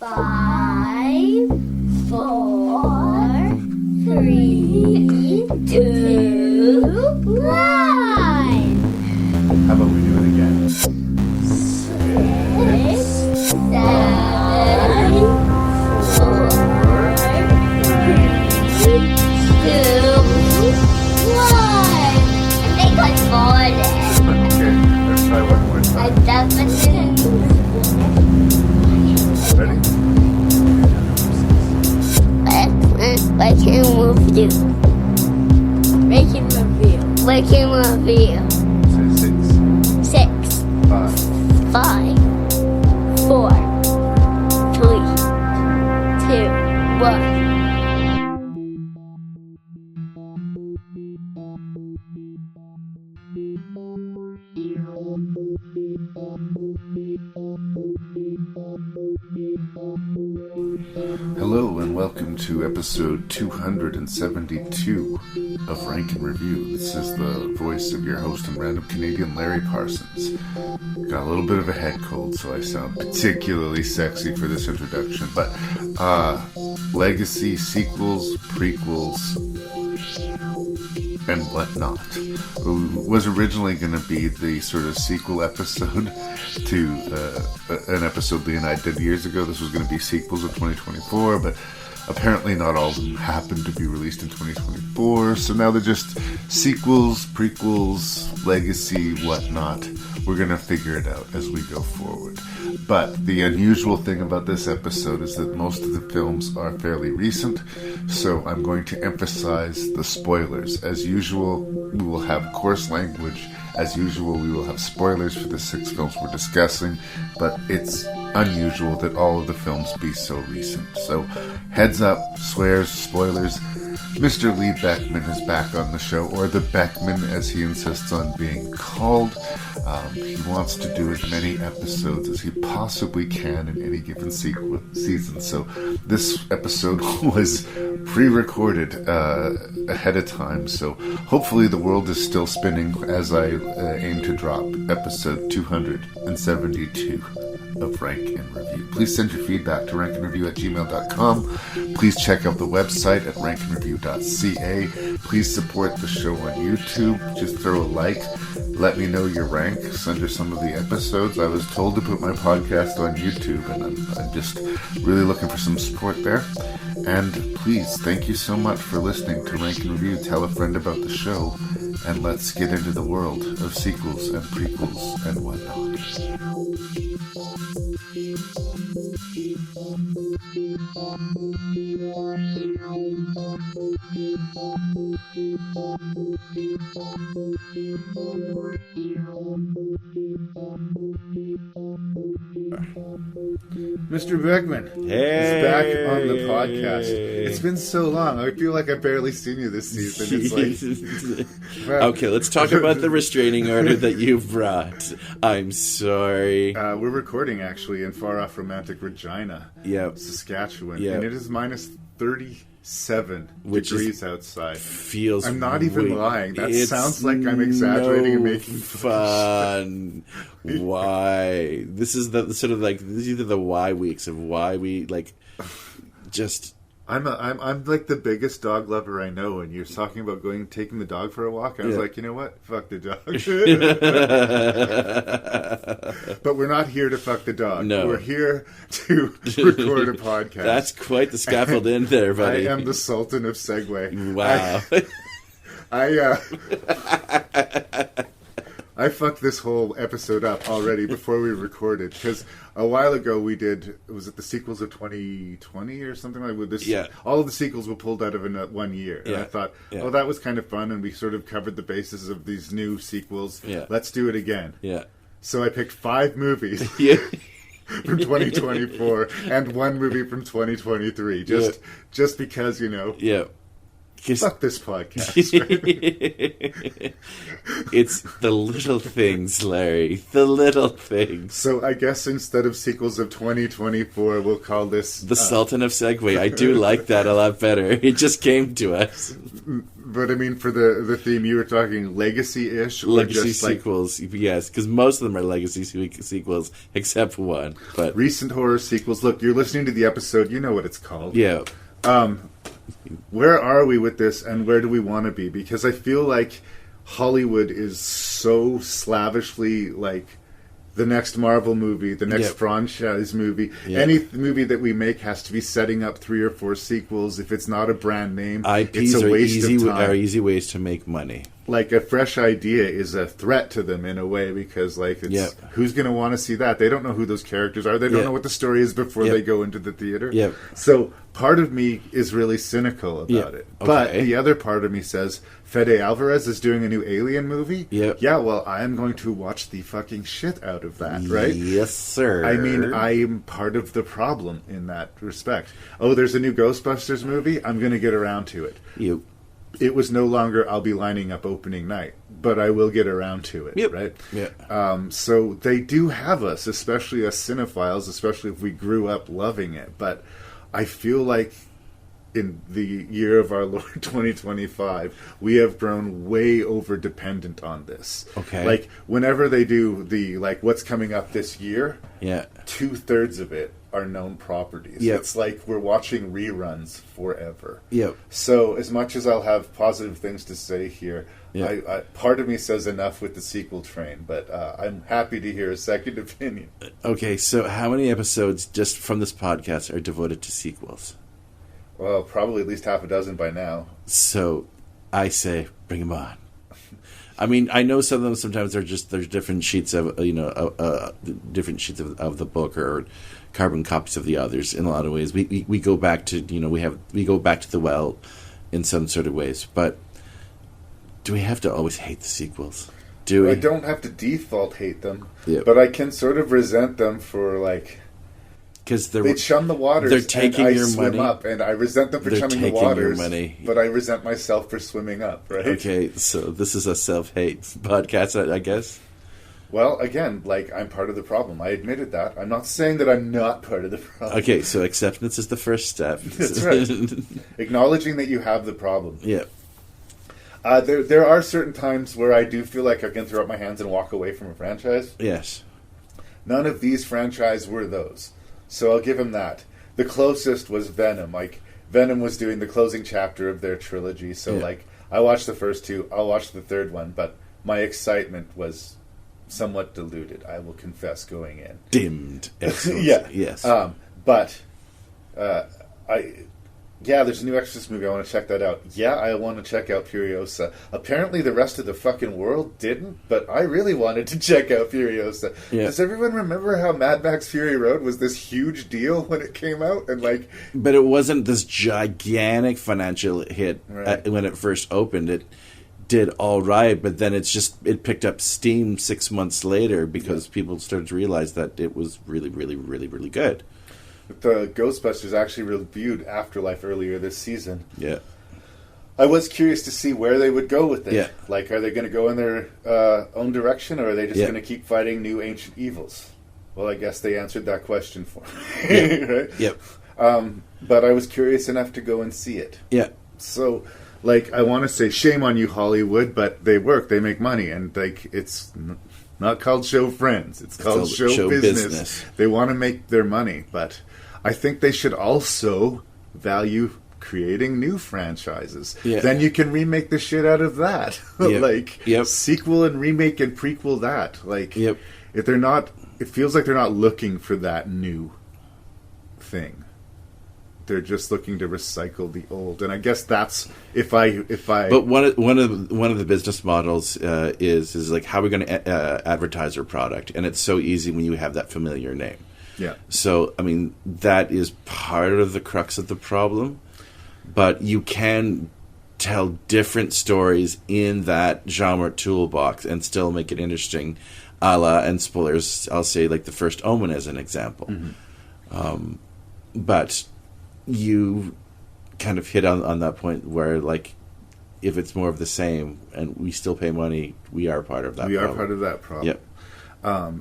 5, 4, 3, 2, 1. How about we do it again? 6, 7, 4, 3, 2, 1. They got bored. Okay, let's try one more time. Ready? Ranknreview. Say 6, 6, 5, 5, 4, 3, 2, 1. Hello and welcome to episode 272 of Ranknreview. This is the voice of your host and random Canadian Larry Parsons. Got a little bit of a head cold, so I sound particularly sexy for this introduction. But legacy, sequels, prequels, and whatnot. It was originally going to be the sort of sequel episode to an episode Lee and I did years ago. This was going to be sequels of 2024, but apparently not all of them happened to be released in 2024, so now they're just sequels, prequels, legacy, whatnot. We're going to figure it out as we go forward. But the unusual thing about this episode is that most of the films are fairly recent, so I'm going to emphasize the spoilers. As usual, we will have coarse language. As usual, we will have spoilers for the 6 films we're discussing, but it's unusual that all of the films be so recent. So, heads up, swears, spoilers. Mr. Lee Beckmann is back on the show, or the Beckmann as he insists on being called. He wants to do as many episodes as he possibly can in any given season. So this episode was pre-recorded ahead of time. So hopefully the world is still spinning as I aim to drop episode 272 of Ranknreview. Please send your feedback to ranknreview@gmail.com. Please check out the website at ranknreview.ca. Please support the show on YouTube. Just throw a like. Let me know your ranks under some of the episodes. I was told to put my podcast on YouTube, and I'm just really looking for some support there. And please, thank you so much for listening to Ranknreview. Tell a friend about the show, and let's get into the world of sequels and prequels and whatnot. Mr. Beckmann is back on the podcast. It's been so long. I feel like I've barely seen you this season. It's like, well, okay, let's talk about the restraining order that you brought. I'm sorry. We're recording actually in far-off romantic Regina, Saskatchewan, and it is minus 37 degrees outside. Feels. I'm not even lying. That sounds like I'm exaggerating and making fun. Why? This is the sort of like this is either the why weeks of why we like just. I'm like the biggest dog lover I know, and you're talking about taking the dog for a walk. I was like, you know what? Fuck the dog. But we're not here to fuck the dog. No. We're here to record a podcast. That's quite the scaffold in there, buddy. I am the Sultan of Segway. Wow. I fucked this whole episode up already before we recorded, because a while ago we did, was it the sequels of 2020 or something like this? Yeah. All of the sequels were pulled out of in 1 year. And I thought, oh, that was kind of fun, and we sort of covered the basis of these new sequels. Yeah. Let's do it again. Yeah. So I picked 5 movies. From 2024 and 1 movie from 2023. Just because, you know. Yeah. Fuck this podcast. It's the little things, Larry. The little things. So I guess instead of sequels of 2024, we'll call this... The Sultan of Segway. I do like that a lot better. It just came to us. But I mean, for the theme, you were talking legacy-ish? Or Legacy just like sequels, yes, because most of them are legacy sequels, except one. But recent horror sequels. Look, you're listening to the episode. You know what it's called. yeah, Where are we with this, and where do we want to be? Because I feel like Hollywood is so slavishly like the next Marvel movie, the next Yep. franchise movie. Yep. Any movie that we make has to be setting up 3 or 4 sequels. If it's not a brand name, IPs it's a waste of time. are easy ways to make money. Like a fresh idea is a threat to them in a way, because like it's Yep. who's going to want to see that? They don't know who those characters are. They don't Yep. know what the story is before Yep. they go into the theater. Yep. So part of me is really cynical about Yep. it. But Okay. the other part of me says, Fede Alvarez is doing a new Alien movie. Yep. Yeah, well, I am going to watch the fucking shit out of that, right? Yes, sir. I mean, I am part of the problem in that respect. Oh, there's a new Ghostbusters movie? I'm going to get around to it. Yep. It was no longer I'll be lining up opening night, but I will get around to it, Yep. right? Yeah. So they do have us, especially us cinephiles, especially if we grew up loving it. But I feel like in the year of our Lord 2025, we have grown way over dependent on this. Okay. Like whenever they do the like what's coming up this year, Yeah. 2/3 of it are known properties. Yep. It's like we're watching reruns forever. Yep. So as much as I'll have positive things to say here, Yeah. I part of me says enough with the sequel train, but I'm happy to hear a second opinion. Okay, so how many episodes just from this podcast are devoted to sequels? Well, probably at least half a dozen by now. So I say, bring them on. I mean, I know some of them sometimes there's different sheets of different sheets of the book or carbon copies of the others. In a lot of ways, we go back to we go back to the well in some sort of ways. But do we have to always hate the sequels? Do we? I don't have to default hate them, Yep. but I can sort of resent them for like Because they chum the waters. they're taking and I your swim money. up, and I resent them for They're chumming the taking your waters. money. But I resent myself for swimming up. Right? Okay, so this is a self-hate podcast, I guess. Well, again, like I'm part of the problem. I admitted that. I'm not saying that I'm not part of the problem. Okay, so acceptance is the first step. That's right. Acknowledging that you have the problem. Yeah. There are certain times where I do feel like I can throw up my hands and walk away from a franchise. Yes. None of these franchises were those. So I'll give him that. The closest was Venom. Like, Venom was doing the closing chapter of their trilogy. So, Yeah. like, I watched the first 2. I'll watch the third one. But my excitement was somewhat diluted, I will confess, going in. Dimmed. Excellent. Yeah. Yes. There's a new Exorcist movie. I want to check that out. Yeah, I want to check out Furiosa. Apparently, the rest of the fucking world didn't, but I really wanted to check out Furiosa. Yeah. Does everyone remember how Mad Max Fury Road was this huge deal when it came out? And like, But it wasn't this gigantic financial hit Right. when it first opened. It did all right, but then it picked up steam 6 months later because people started to realize that it was really, really, really, really good. the Ghostbusters actually reviewed Afterlife earlier this season. Yeah. I was curious to see where they would go with it. Yeah. Like, are they going to go in their own direction, or are they just Yeah. going to keep fighting new ancient evils? Well, I guess they answered that question for me. Yeah. Right? Yep. But I was curious enough to go and see it. Yeah. So, like, I want to say shame on you, Hollywood, but they work, they make money, and like it's not called show friends. It's called show business. They want to make their money, but I think they should also value creating new franchises. Yeah. Then you can remake the shit out of that. Yep. Like Yep. sequel and remake and prequel that. Like Yep. if they're not, it feels like they're not looking for that new thing. They're just looking to recycle the old, and I guess that's if I. But one of the business models is like how we're going to advertise our product, and it's so easy when you have that familiar name. Yeah. So I mean that is part of the crux of the problem, but you can tell different stories in that genre toolbox and still make it interesting. A la, and spoilers, I'll say like the first Omen as an example. Mm-hmm. But you kind of hit on that point where, like, if it's more of the same and we still pay money, we are part of that We problem. are part of that problem. Yep.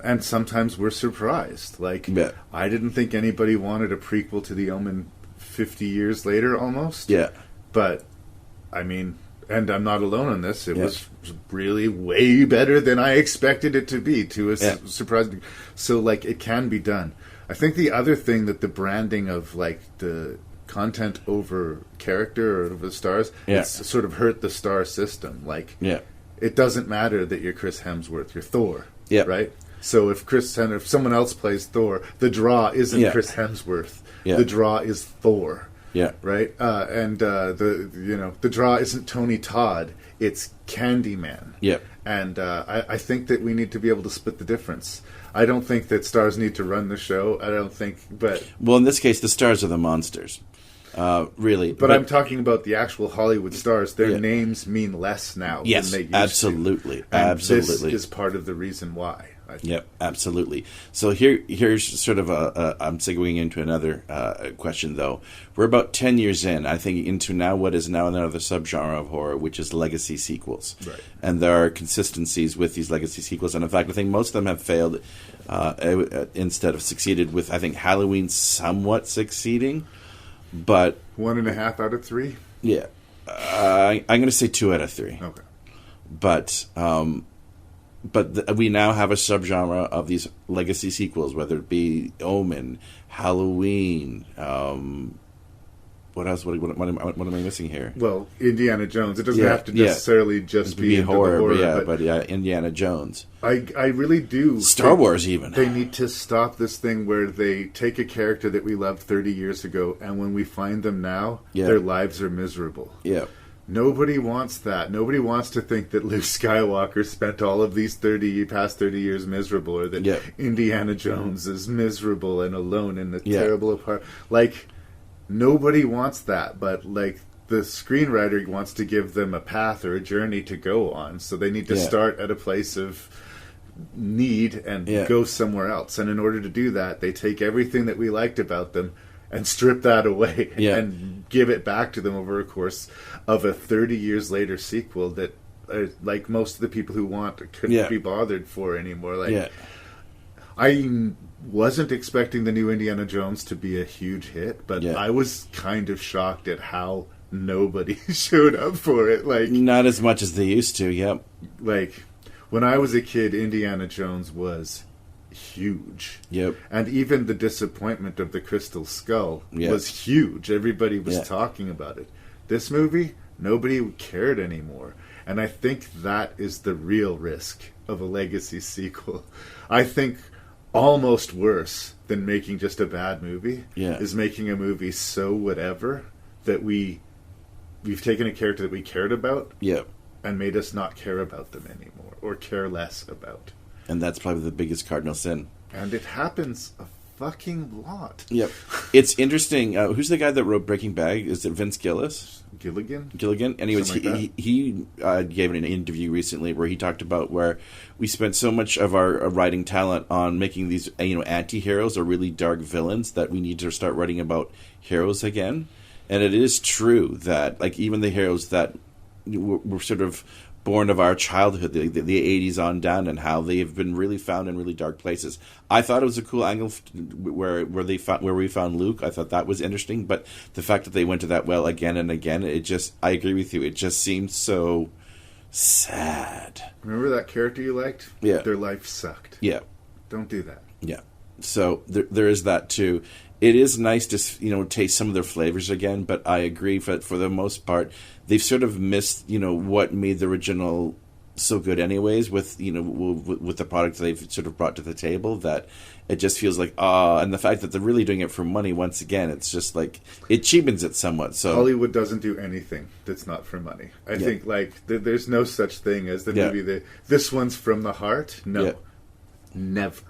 And sometimes we're surprised. Like, Yeah. I didn't think anybody wanted a prequel to The Omen 50 years later, almost. Yeah. But, I mean, And I'm not alone on this. It was really way better than I expected it to be, to a surprising. So, like, it can be done. I think the other thing that the branding of, like, the content over character or over the stars, it's sort of hurt the star system. Like, it doesn't matter that you're Chris Hemsworth, you're Thor, right? So if someone else plays Thor, the draw isn't Chris Hemsworth. The draw is Thor. Right. The draw isn't Tony Todd. It's Candyman. And I think that we need to be able to split the difference. I don't think that stars need to run the show. I don't think, but well, in this case, the stars are the monsters. Really. But I'm talking about the actual Hollywood stars. Their names mean less now than they used absolutely. to. And absolutely. This is part of the reason why. Yep, absolutely. So here's sort of I'm segueing into another question, though. We're about 10 years in, I think, into now what is now another subgenre of horror, which is legacy sequels. Right. And there are consistencies with these legacy sequels. And in fact, I think most of them have failed instead of succeeded, with, I think, Halloween somewhat succeeding. But 1.5 out of 3? Yeah. I'm going to say 2 out of 3. Okay. But we now have a subgenre of these legacy sequels, whether it be Omen, Halloween. What else? What am I missing here? Well, Indiana Jones. It doesn't have to necessarily just be horror. But Indiana Jones. I really do. Star Wars, even. They need to stop this thing where they take a character that we loved 30 years ago, and when we find them now, their lives are miserable. Yeah. Nobody wants that. Nobody wants to think that Luke Skywalker spent all of these past 30 years miserable, or that Indiana Jones is miserable and alone in a terrible apartment. Like, nobody wants that, but, like, the screenwriter wants to give them a path or a journey to go on, so they need to start at a place of need and go somewhere else. And in order to do that, they take everything that we liked about them and strip that away and give it back to them over a course of a 30 years later sequel that, like, most of the people who want couldn't be bothered for anymore. Like, I wasn't expecting the new Indiana Jones to be a huge hit, but I was kind of shocked at how nobody showed up for it. Like, not as much as they used to. Like, when I was a kid, Indiana Jones was huge. And even the disappointment of the Crystal Skull was huge. Everybody was talking about it. This movie, nobody cared anymore. And I think that is the real risk of a legacy sequel. I think almost worse than making just a bad movie is making a movie so whatever that we've taken a character that we cared about and made us not care about them anymore, or care less about. And that's probably the biggest cardinal sin. And it happens a fucking lot. It's interesting. Who's the guy that wrote Breaking Bad? Is it Vince Gilligan? Anyways, he gave an interview recently where he talked about where we spent so much of our writing talent on making these anti-heroes or really dark villains that we need to start writing about heroes again. And it is true that, like, even the heroes that were sort of born of our childhood, the 80s on down, and how they have been really found in really dark places. I thought it was a cool angle where we found Luke. I thought that was interesting, but the fact that they went to that well again and again, I agree with you. It just seems so sad. Remember that character you liked? Their life sucked. Don't do that. So there is that too. It is nice to taste some of their flavors again, but I agree that for the most part they've sort of missed what made the original so good anyways with the product they've sort of brought to the table, that it just feels like and the fact that they're really doing it for money once again, it's just like it cheapens it somewhat. So Hollywood doesn't do anything that's not for money. I think there's no such thing as the movie this one's from the heart. No, never.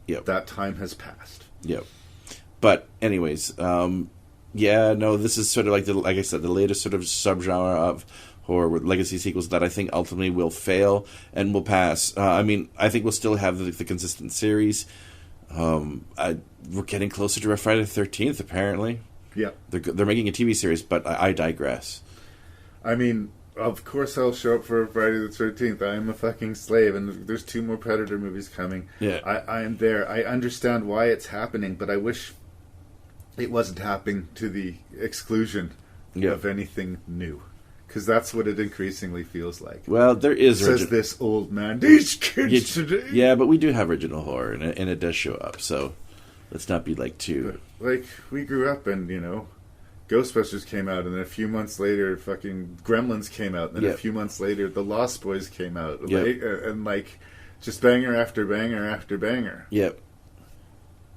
That time has passed. But anyways, this is sort of like I said, the latest sort of subgenre of horror with legacy sequels that I think ultimately will fail and will pass. I think we'll still have the consistent series. We're getting closer to Friday the 13th, apparently. They're making a TV series, but I digress. Of course I'll show up for Friday the 13th. I am a fucking slave, and there's 2 more Predator movies coming. I am there. I understand why it's happening, but I wish it wasn't happening to the exclusion of anything new. Because that's what it increasingly feels like. Well, there is Says this old man. These kids today. Yeah, but we do have original horror, and it does show up. So let's not be like too. Like, we grew up and, Ghostbusters came out, and then a few months later, fucking Gremlins came out, and then a few months later, The Lost Boys came out. Yep. And, just banger after banger after banger. Yep.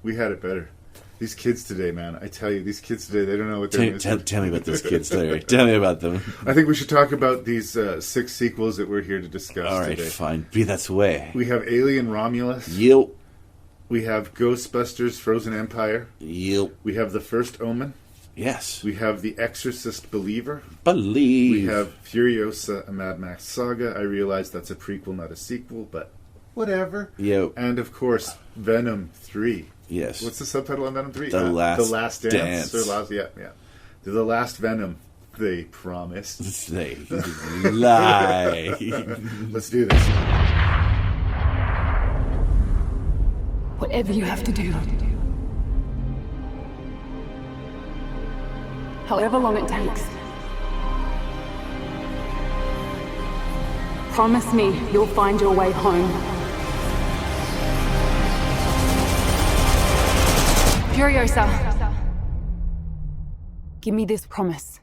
We had it better. These kids today, man, I tell you, these kids today, they don't know what they're missing. Tell me about those kids, Larry. Tell me about them. I think we should talk about these 6 sequels that we're here to discuss All right, today. fine. Be that way. We have Alien Romulus. Yep. We have Ghostbusters Frozen Empire. Yep. We have the first Omen. Yes. We have the Exorcist Believer. Believe. We have Furiosa, a Mad Max saga. I realize that's a prequel, not a sequel, but whatever. Yep. And, of course, Venom 3. Yes. What's the subtitle on Venom 3? The Last Dance. Or yeah. The last Venom, they promised. They lie. Let's do this. Whatever you have to do. However long it takes. Promise me you'll find your way home. Furiosa. Give me this promise.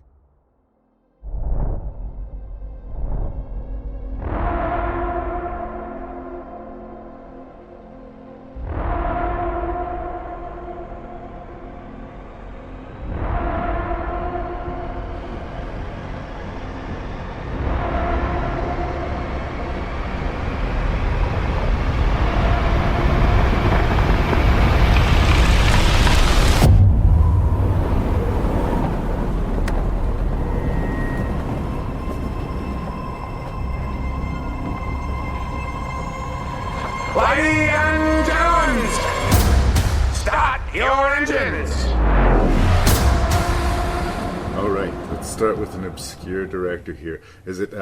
Ladies and gentlemen, start your engines. All right, let's start with an obscure director here. Is it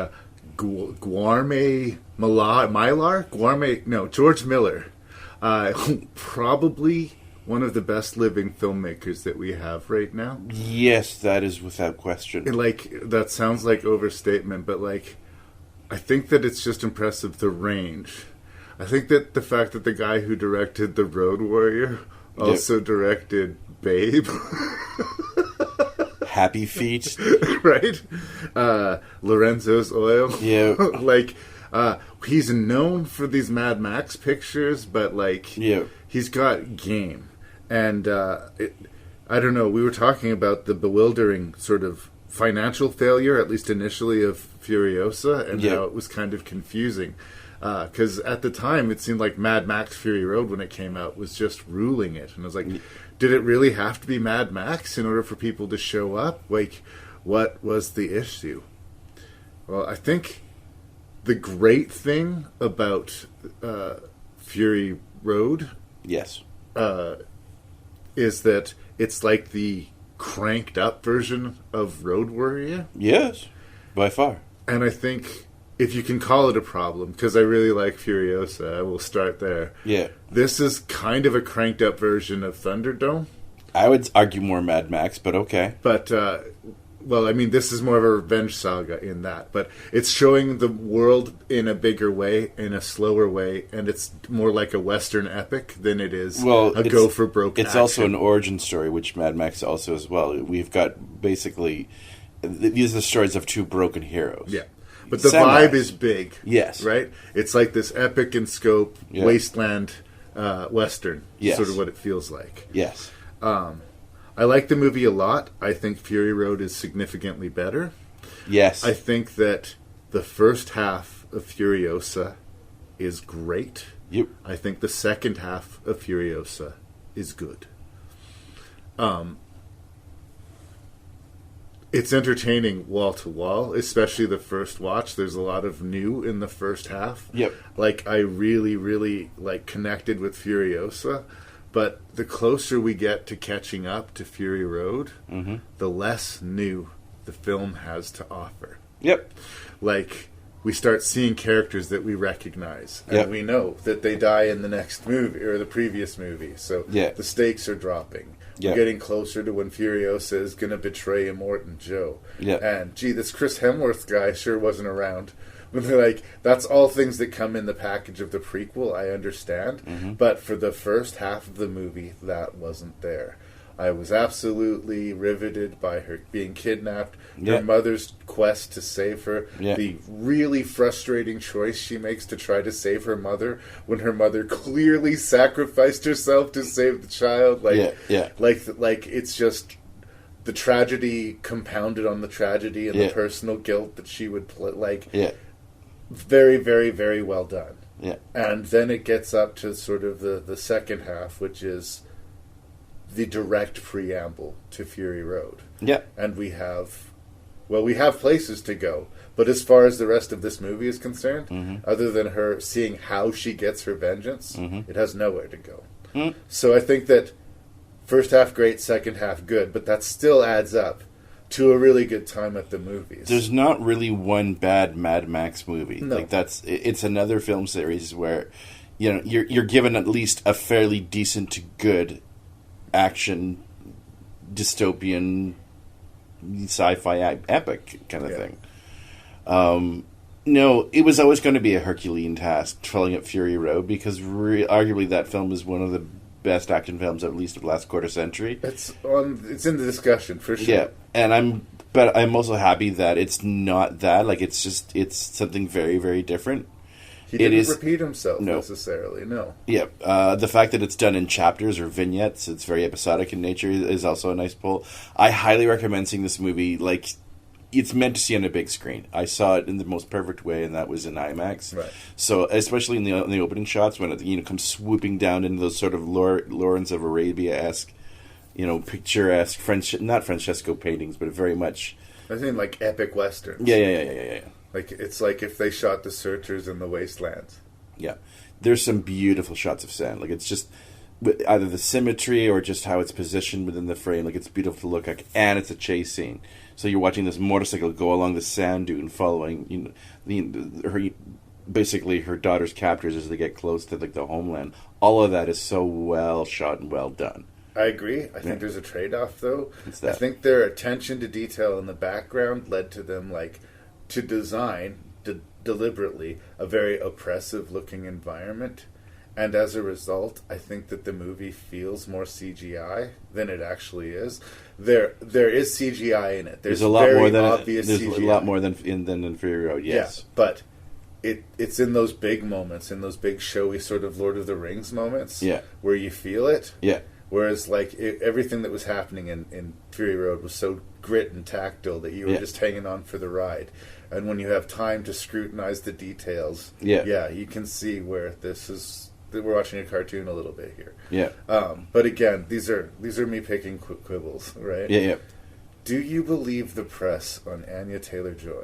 Guillermo Mylar? George Miller. Probably one of the best living filmmakers that we have right now. Yes, that is without question. And, that sounds like overstatement, but, I think that it's just impressive, the range. I think that the fact that the guy who directed The Road Warrior also directed Babe. Happy Feet. Right? Lorenzo's Oil. Yeah. He's known for these Mad Max pictures, but, he's got game. And, I don't know, we were talking about the bewildering sort of financial failure, at least initially, of Furiosa, and how it was kind of confusing. Because at the time, it seemed like Mad Max Fury Road, when it came out, was just ruling it. And I was like, did it really have to be Mad Max in order for people to show up? What was the issue? Well, I think the great thing about Fury Road Yes. is that it's like the cranked up version of Road Warrior. Yes. By far. And I think, if you can call it a problem, because I really like Furiosa, I will start there. Yeah. This is kind of a cranked up version of Thunderdome. I would argue more Mad Max, but okay. But, this is more of a revenge saga in that. But it's showing the world in a bigger way, in a slower way, and it's more like a Western epic than it is a go-for-broke It's action. also an origin story, which Mad Max also as well. We've got basically... These are the stories of two broken heroes. Yeah. But the Samurais. vibe is big. Yes. Right? It's like this epic in scope, wasteland Western. Yes. Sort of what it feels like. Yes. I like the movie a lot. I think Fury Road is significantly better. Yes. I think that the first half of Furiosa is great. Yep. I think the second half of Furiosa is good. It's entertaining wall to wall, especially the first watch. There's a lot of new in the first half. Yep. I really, really connected with Furiosa. But the closer we get to catching up to Fury Road, the less new the film has to offer. Yep. we start seeing characters that we recognize, and Yep. we know that they die in the next movie or the previous movie. So Yeah. the stakes are dropping. Yeah. We're getting closer to when Furiosa is going to betray Immortan Joe. Yeah. And gee, this Chris Hemsworth guy sure wasn't around. Like, that's all things that come in the package of the prequel, I understand. Mm-hmm. But for the first half of the movie, that wasn't there. I was absolutely riveted by her being kidnapped, Yeah. her mother's quest to save her, Yeah. the really frustrating choice she makes to try to save her mother when her mother clearly sacrificed herself to save the child. Like it's just the tragedy compounded on the tragedy and Yeah. the personal guilt that she would play. Like, Yeah. very, very, very well done. Yeah. And then it gets up to sort of the second half, which is the direct preamble to Fury Road. Yeah. And we have places to go. But as far as the rest of this movie is concerned, Mm-hmm. other than her seeing how she gets her vengeance, Mm-hmm. it has nowhere to go. Mm. So I think that first half great, second half good, but that still adds up to a really good time at the movies. There's not really one bad Mad Max movie. No. Like it's another film series where, you know, you're given at least a fairly decent to good action dystopian sci-fi epic kind of Yeah. thing. No, it was always going to be a Herculean task filling up Fury Road because arguably that film is one of the best action films, at least of the last quarter century. It's in the discussion for sure. Yeah, and I'm also happy that it's not that. Like it's something very, very different. He didn't is- repeat himself no. necessarily. No. Yeah, the fact that it's done in chapters or vignettes, it's very episodic in nature, is also a nice pull. I highly recommend seeing this movie. Like, it's meant to see on a big screen. I saw it in the most perfect way, and that was in IMAX. Right. So, especially in the opening shots when it comes swooping down into those sort of Lawrence of Arabia-esque, picturesque not Francesco paintings, but very much. I think like epic westerns. Yeah. Like it's like if they shot The Searchers in the wastelands. Yeah, there's some beautiful shots of sand. Like it's just either the symmetry or just how it's positioned within the frame. Like it's beautiful to look at, and it's a chase scene. So you're watching this motorcycle go along the sand dune, following basically her daughter's captors as they get close to like the homeland. All of that is so well shot and well done. I agree. I think there's a trade-off though. What's that? I think their attention to detail in the background led to them to design deliberately a very oppressive looking environment, and as a result I think that the movie feels more CGI than it actually is. There is CGI in it. There's a lot very more than obvious there's CGI. a lot more than in Fury Road. Yes, Yeah, but it's in those big moments, in those big showy sort of Lord of the Rings moments, Yeah. where you feel it. yeah, Whereas, everything that was happening in Fury Road was so grit and tactile that you were Yeah. just hanging on for the ride. And when you have time to scrutinize the details, Yeah. you can see where that we're watching a cartoon a little bit here. yeah, But again, these are me picking quibbles, right? yeah. Do you believe the press on Anya Taylor-Joy?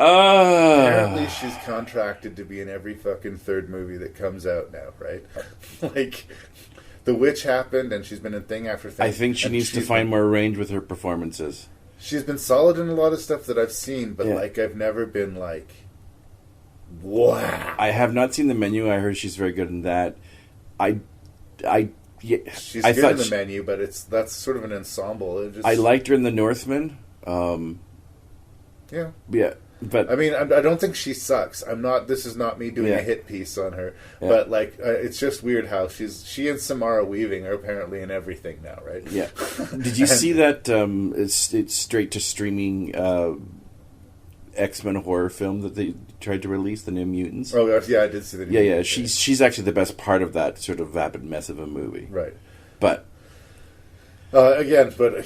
Apparently, she's contracted to be in every fucking third movie that comes out now, right? Like, The Witch happened, and she's been in thing after thing. I think she and needs to she's find been- more range with her performances. She's been solid in a lot of stuff that I've seen, but Yeah. I've never been wow. I have not seen The Menu. I heard she's very good in that. She's I good thought in the menu, but that's sort of an ensemble. It just, I liked her in The Northman. yeah. Yeah, but I mean, I don't think she sucks. I'm not. This is not me doing Yeah. a hit piece on her, Yeah. but it's just weird how she and Samara Weaving are apparently in everything now, right? yeah. Did you see that? It's straight to streaming X-Men horror film that they tried to release, The New Mutants. Oh gosh, yeah, I did see the. Yeah. She's actually the best part of that sort of vapid mess of a movie. Right. But Again, but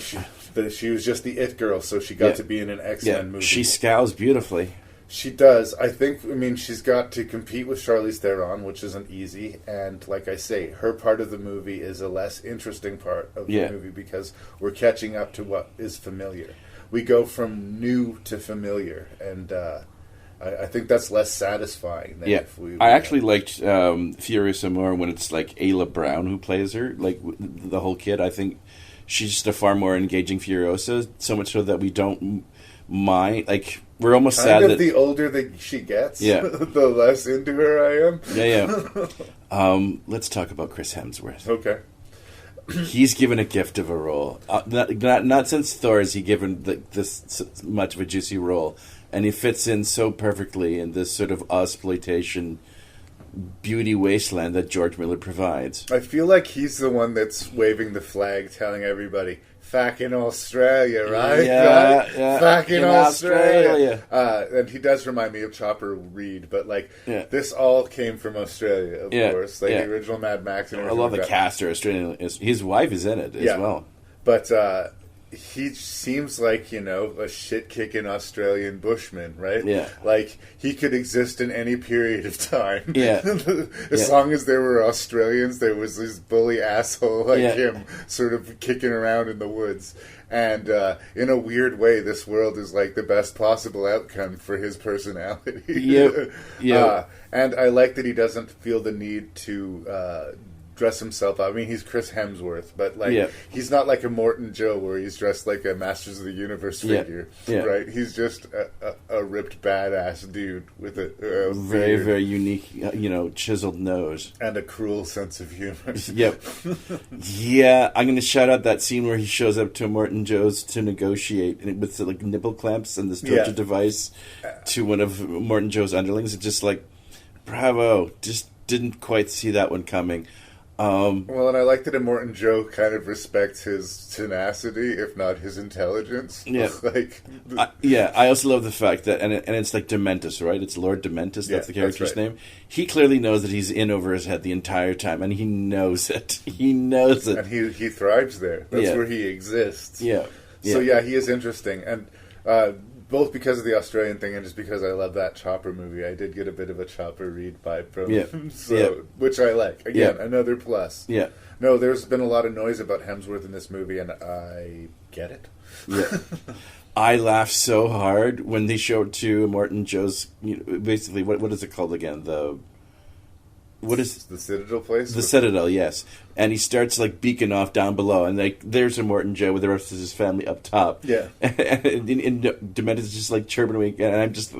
she was just the it girl, so she got Yeah. to be in an X-Men yeah, movie. she scows beautifully. She does. I mean, she's got to compete with Charlize Theron, which isn't easy. And like I say, her part of the movie is a less interesting part of Yeah. the movie because we're catching up to what is familiar. We go from new to familiar, and I think that's less satisfying than Yeah, if we. I actually liked Furiosa more when it's like Ayla Brown who plays her, like the whole kid. I think she's just a far more engaging Furiosa, so much so that we don't mind. Like we're almost kind sad of that the older that she gets, Yeah. the less into her I am. Yeah. Let's talk about Chris Hemsworth. Okay. He's given a gift of a role. Not since Thor has he given this much of a juicy role, and he fits in so perfectly in this sort of exploitation beauty wasteland that George Miller provides. I feel like he's the one that's waving the flag, telling everybody, "Fuck in Australia, right? Yeah, right? yeah. Fuck in In Australia." And he does remind me of Chopper Reed, but this all came from Australia, of course. Like the original Mad Max and I everything. love the cast are Australian. His wife is in it as well. But he seems like, a shit-kicking Australian bushman, right? Yeah. Like, he could exist in any period of time. Yeah. As long as there were Australians, there was this bully asshole like Yeah. him sort of kicking around in the woods. And in a weird way, this world is like the best possible outcome for his personality. Yep. And I like that he doesn't feel the need to dress himself up. I mean, he's Chris Hemsworth, but he's not like a Morton Joe where he's dressed like a Masters of the Universe figure, right? He's just a ripped badass dude with a very, beard very unique, chiseled nose and a cruel sense of humor. Yep. Yeah, I'm going to shout out that scene where he shows up to Morton Joe's to negotiate and with the nipple clamps and this torture device to one of Morton Joe's underlings. It's just like, bravo! Just didn't quite see that one coming. Well, and I like that Immortan Joe kind of respects his tenacity, if not his intelligence. Yeah, I also love the fact that, and it's like Dementus, right? It's Lord Dementus. That's the character's name. He clearly knows that he's in over his head the entire time, and he knows it. He knows it, and he thrives there. That's where he exists. Yeah. So he is interesting, and both because of the Australian thing and just because I love that Chopper movie, I did get a bit of a Chopper Reed vibe from him, which I like. Again, another plus. Yeah. No, there's been a lot of noise about Hemsworth in this movie, and I get it. Yeah. I laughed so hard when they showed to Morton Joe's, basically, what is it called again? What is the Citadel place? The Citadel, yes. And he starts beaking off down below, and there's a Morton Joe with the rest of his family up top. Yeah. And Dementus is just chirping away, and I'm just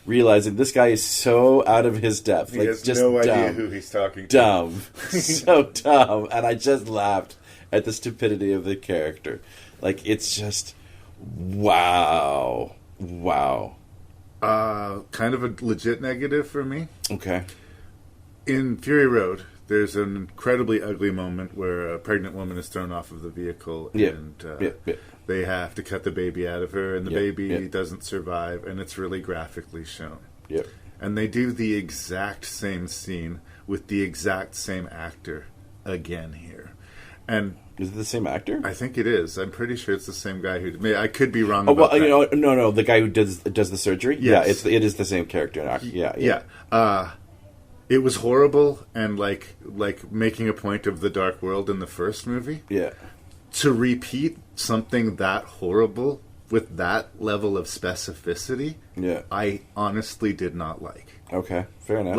realizing this guy is so out of his depth. He has just no idea dumb. who he's talking to. Dumb. So dumb. And I just laughed at the stupidity of the character. It's just, wow. Wow. Kind of a legit negative for me. Okay. In Fury Road, there's an incredibly ugly moment where a pregnant woman is thrown off of the vehicle, and they have to cut the baby out of her, and the baby doesn't survive, and it's really graphically shown. Yep. And they do the exact same scene with the exact same actor again here. And is it the same actor? I think it is. I'm pretty sure it's the same guy who. I could be wrong. Well, no, the guy who does the surgery. Yes. Yeah, it is the same character. Yeah. It was horrible, and like making a point of the Dark World in the first movie. Yeah. To repeat something that horrible with that level of specificity, I honestly did not like. Okay, fair enough.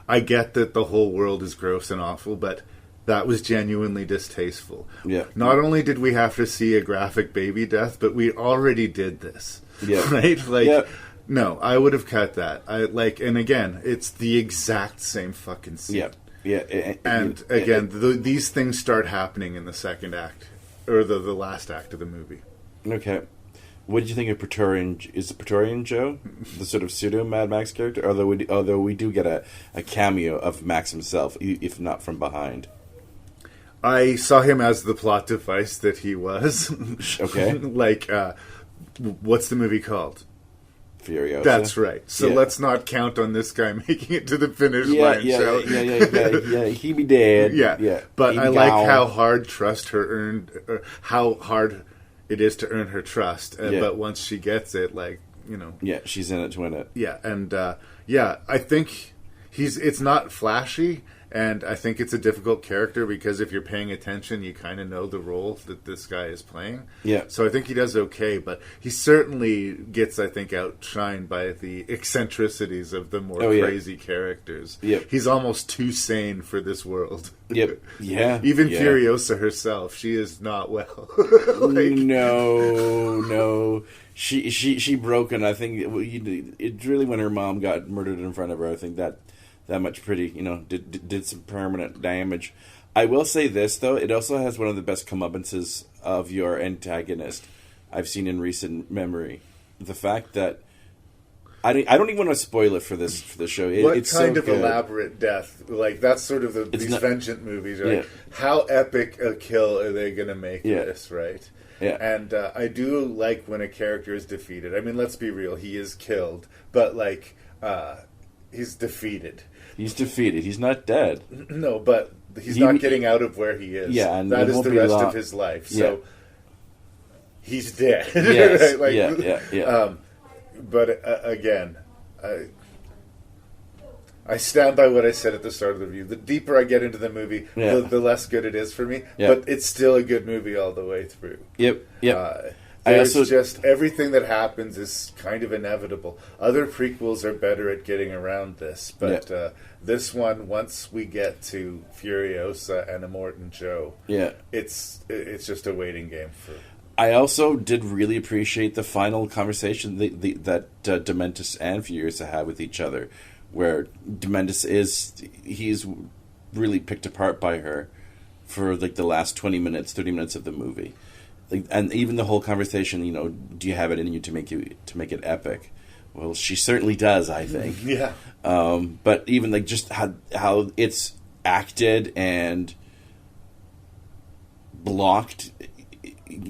I get that the whole world is gross and awful, but that was genuinely distasteful. Yeah. Not only did we have to see a graphic baby death, but we already did this. Yeah. Right? No, I would have cut that. And again, it's the exact same fucking scene. Yeah. And again, these things start happening in the second act, or the last act of the movie. Okay. What did you think of Praetorian? Is it Praetorian Joe, the sort of pseudo Mad Max character? Although we do get a cameo of Max himself, if not from behind. I saw him as the plot device that he was. Okay. What's the movie called? Furiosa. That's right. So let's not count on this guy making it to the finish line. Yeah. He be dead. Yeah. But I like how hard how hard it is to earn her trust. But once she gets it, Yeah, she's in it to win it. Yeah, and I think it's not flashy, And I think it's a difficult character because if you're paying attention, you kind of know the role that this guy is playing. Yeah. So I think he does okay, but he certainly gets, I think, outshined by the eccentricities of the more crazy characters. Yep. He's almost too sane for this world. Yep. Yeah. Even yeah. Furiosa herself, she is not well. No. She broken. I think it's really when her mom got murdered in front of her. I think that much pretty, did some permanent damage. I will say this, though. It also has one of the best comeuppances of your antagonist I've seen in recent memory. The fact that... I don't even want to spoil it for the show. It's kind so of good. elaborate death? Like, that's sort of these vengeance movies. Right? Yeah. How epic a kill are they going to make this, right? Yeah. And I do like when a character is defeated. I mean, let's be real. He is killed. But, he's defeated. He's defeated. He's not dead. No, but he's not getting out of where he is. Yeah, and that is the rest of his life. So he's dead. Yes. Right? Yeah. But again, I stand by what I said at the start of the review. The deeper I get into the movie, the less good it is for me. Yeah. But it's still a good movie all the way through. Yep. There's just everything that happens is kind of inevitable. Other prequels are better at getting around this, but this one, once we get to Furiosa and Immortan Joe, it's just a waiting game for. I also did really appreciate the final conversation that Dementis and Furiosa have with each other, where Dementis he's really picked apart by her for the last 20 minutes, 30 minutes of the movie. And even the whole conversation, do you have it in you to make it epic? Well, she certainly does, I think. Yeah. But even just how it's acted and blocked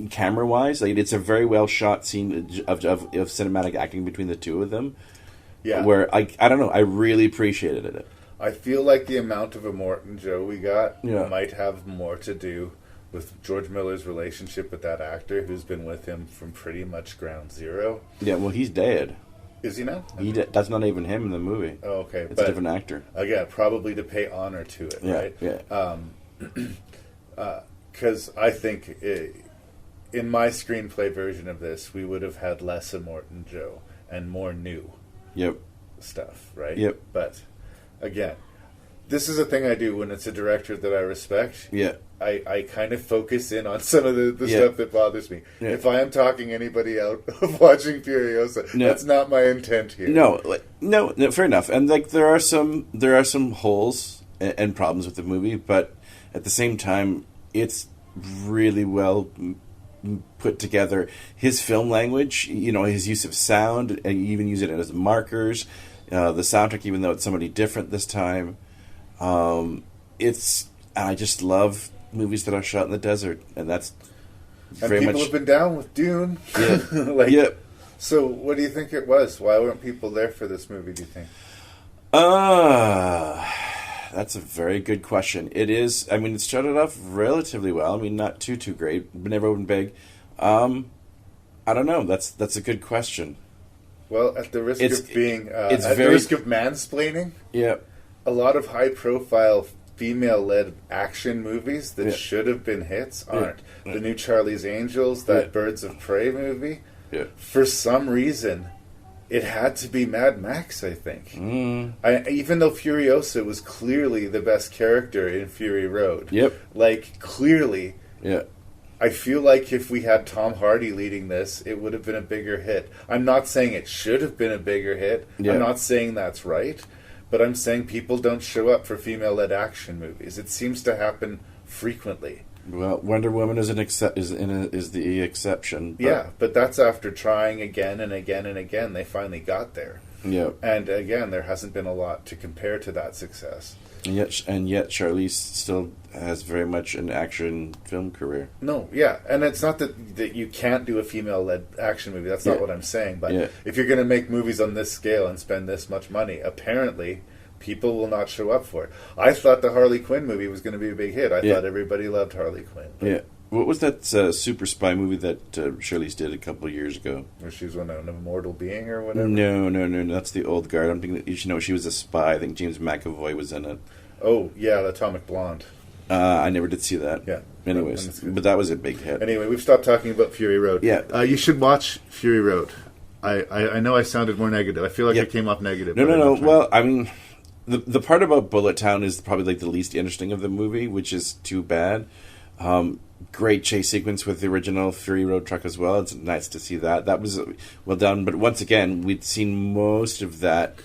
camera wise, it's a very well shot scene of cinematic acting between the two of them. Yeah. Where I don't know, I really appreciated it. I feel like the amount of Immortan Joe we got might have more to do with George Miller's relationship with that actor who's been with him from pretty much ground zero. Yeah, well, he's dead. Is he now? That's not even him in the movie. Oh, okay. It's a different actor. Again, probably to pay honor to it, right? Yeah. Because I think in my screenplay version of this, we would have had less Immortan Joe and more new stuff, right? Yep. But again, this is a thing I do when it's a director that I respect. Yeah. I kind of focus in on some of the stuff that bothers me. Yeah. If I am talking anybody out of watching Furiosa, that's not my intent here. No, fair enough. And there are some holes and problems with the movie, but at the same time, it's really well put together. His film language, his use of sound, and you even use it as markers. The soundtrack, even though it's somebody different this time, I just love movies that are shot in the desert, and that's very much. People have been down with Dune. Yeah. So, what do you think it was? Why weren't people there for this movie? Do you think? That's a very good question. It is. I mean, it started off relatively well. I mean, not too great. Never opened big. I don't know. That's a good question. Well, at the risk of being, the risk of mansplaining, a lot of high-profile female-led action movies that should have been hits aren't. The new Charlie's Angels, that Birds of Prey movie, for some reason, it had to be Mad Max, I think. Even though Furiosa was clearly the best character in Fury Road. Clearly. I feel like if we had Tom Hardy leading this, it would have been a bigger hit. I'm not saying it should have been a bigger hit. I'm not saying that's right. But I'm saying people don't show up for female-led action movies. It seems to happen frequently. Well, Wonder Woman is the exception. But that's after trying again and again and again. They finally got there. And again, there hasn't been a lot to compare to that success. And yet, Charlize still has very much an action film career. No, and it's not that you can't do a female-led action movie. That's not what I'm saying. But if you're going to make movies on this scale and spend this much money, apparently people will not show up for it. I thought the Harley Quinn movie was going to be a big hit. I thought everybody loved Harley Quinn. What was that super spy movie that Charlize did a couple of years ago? Where she was an immortal being or whatever? No. That's the old guard. I'm thinking that, she was a spy. I think James McAvoy was in it. Oh, yeah, the Atomic Blonde. I never did see that. Yeah. Anyways, but that was a big hit. Anyway, we've stopped talking about Fury Road. Yeah. You should watch Fury Road. I know I sounded more negative. I feel like I came off negative. No. Well, I mean, the part about Bullet Town is probably like the least interesting of the movie, which is too bad. Great chase sequence with the original Fury Road truck as well. It's nice to see that. That was well done. But once again, we'd seen most of that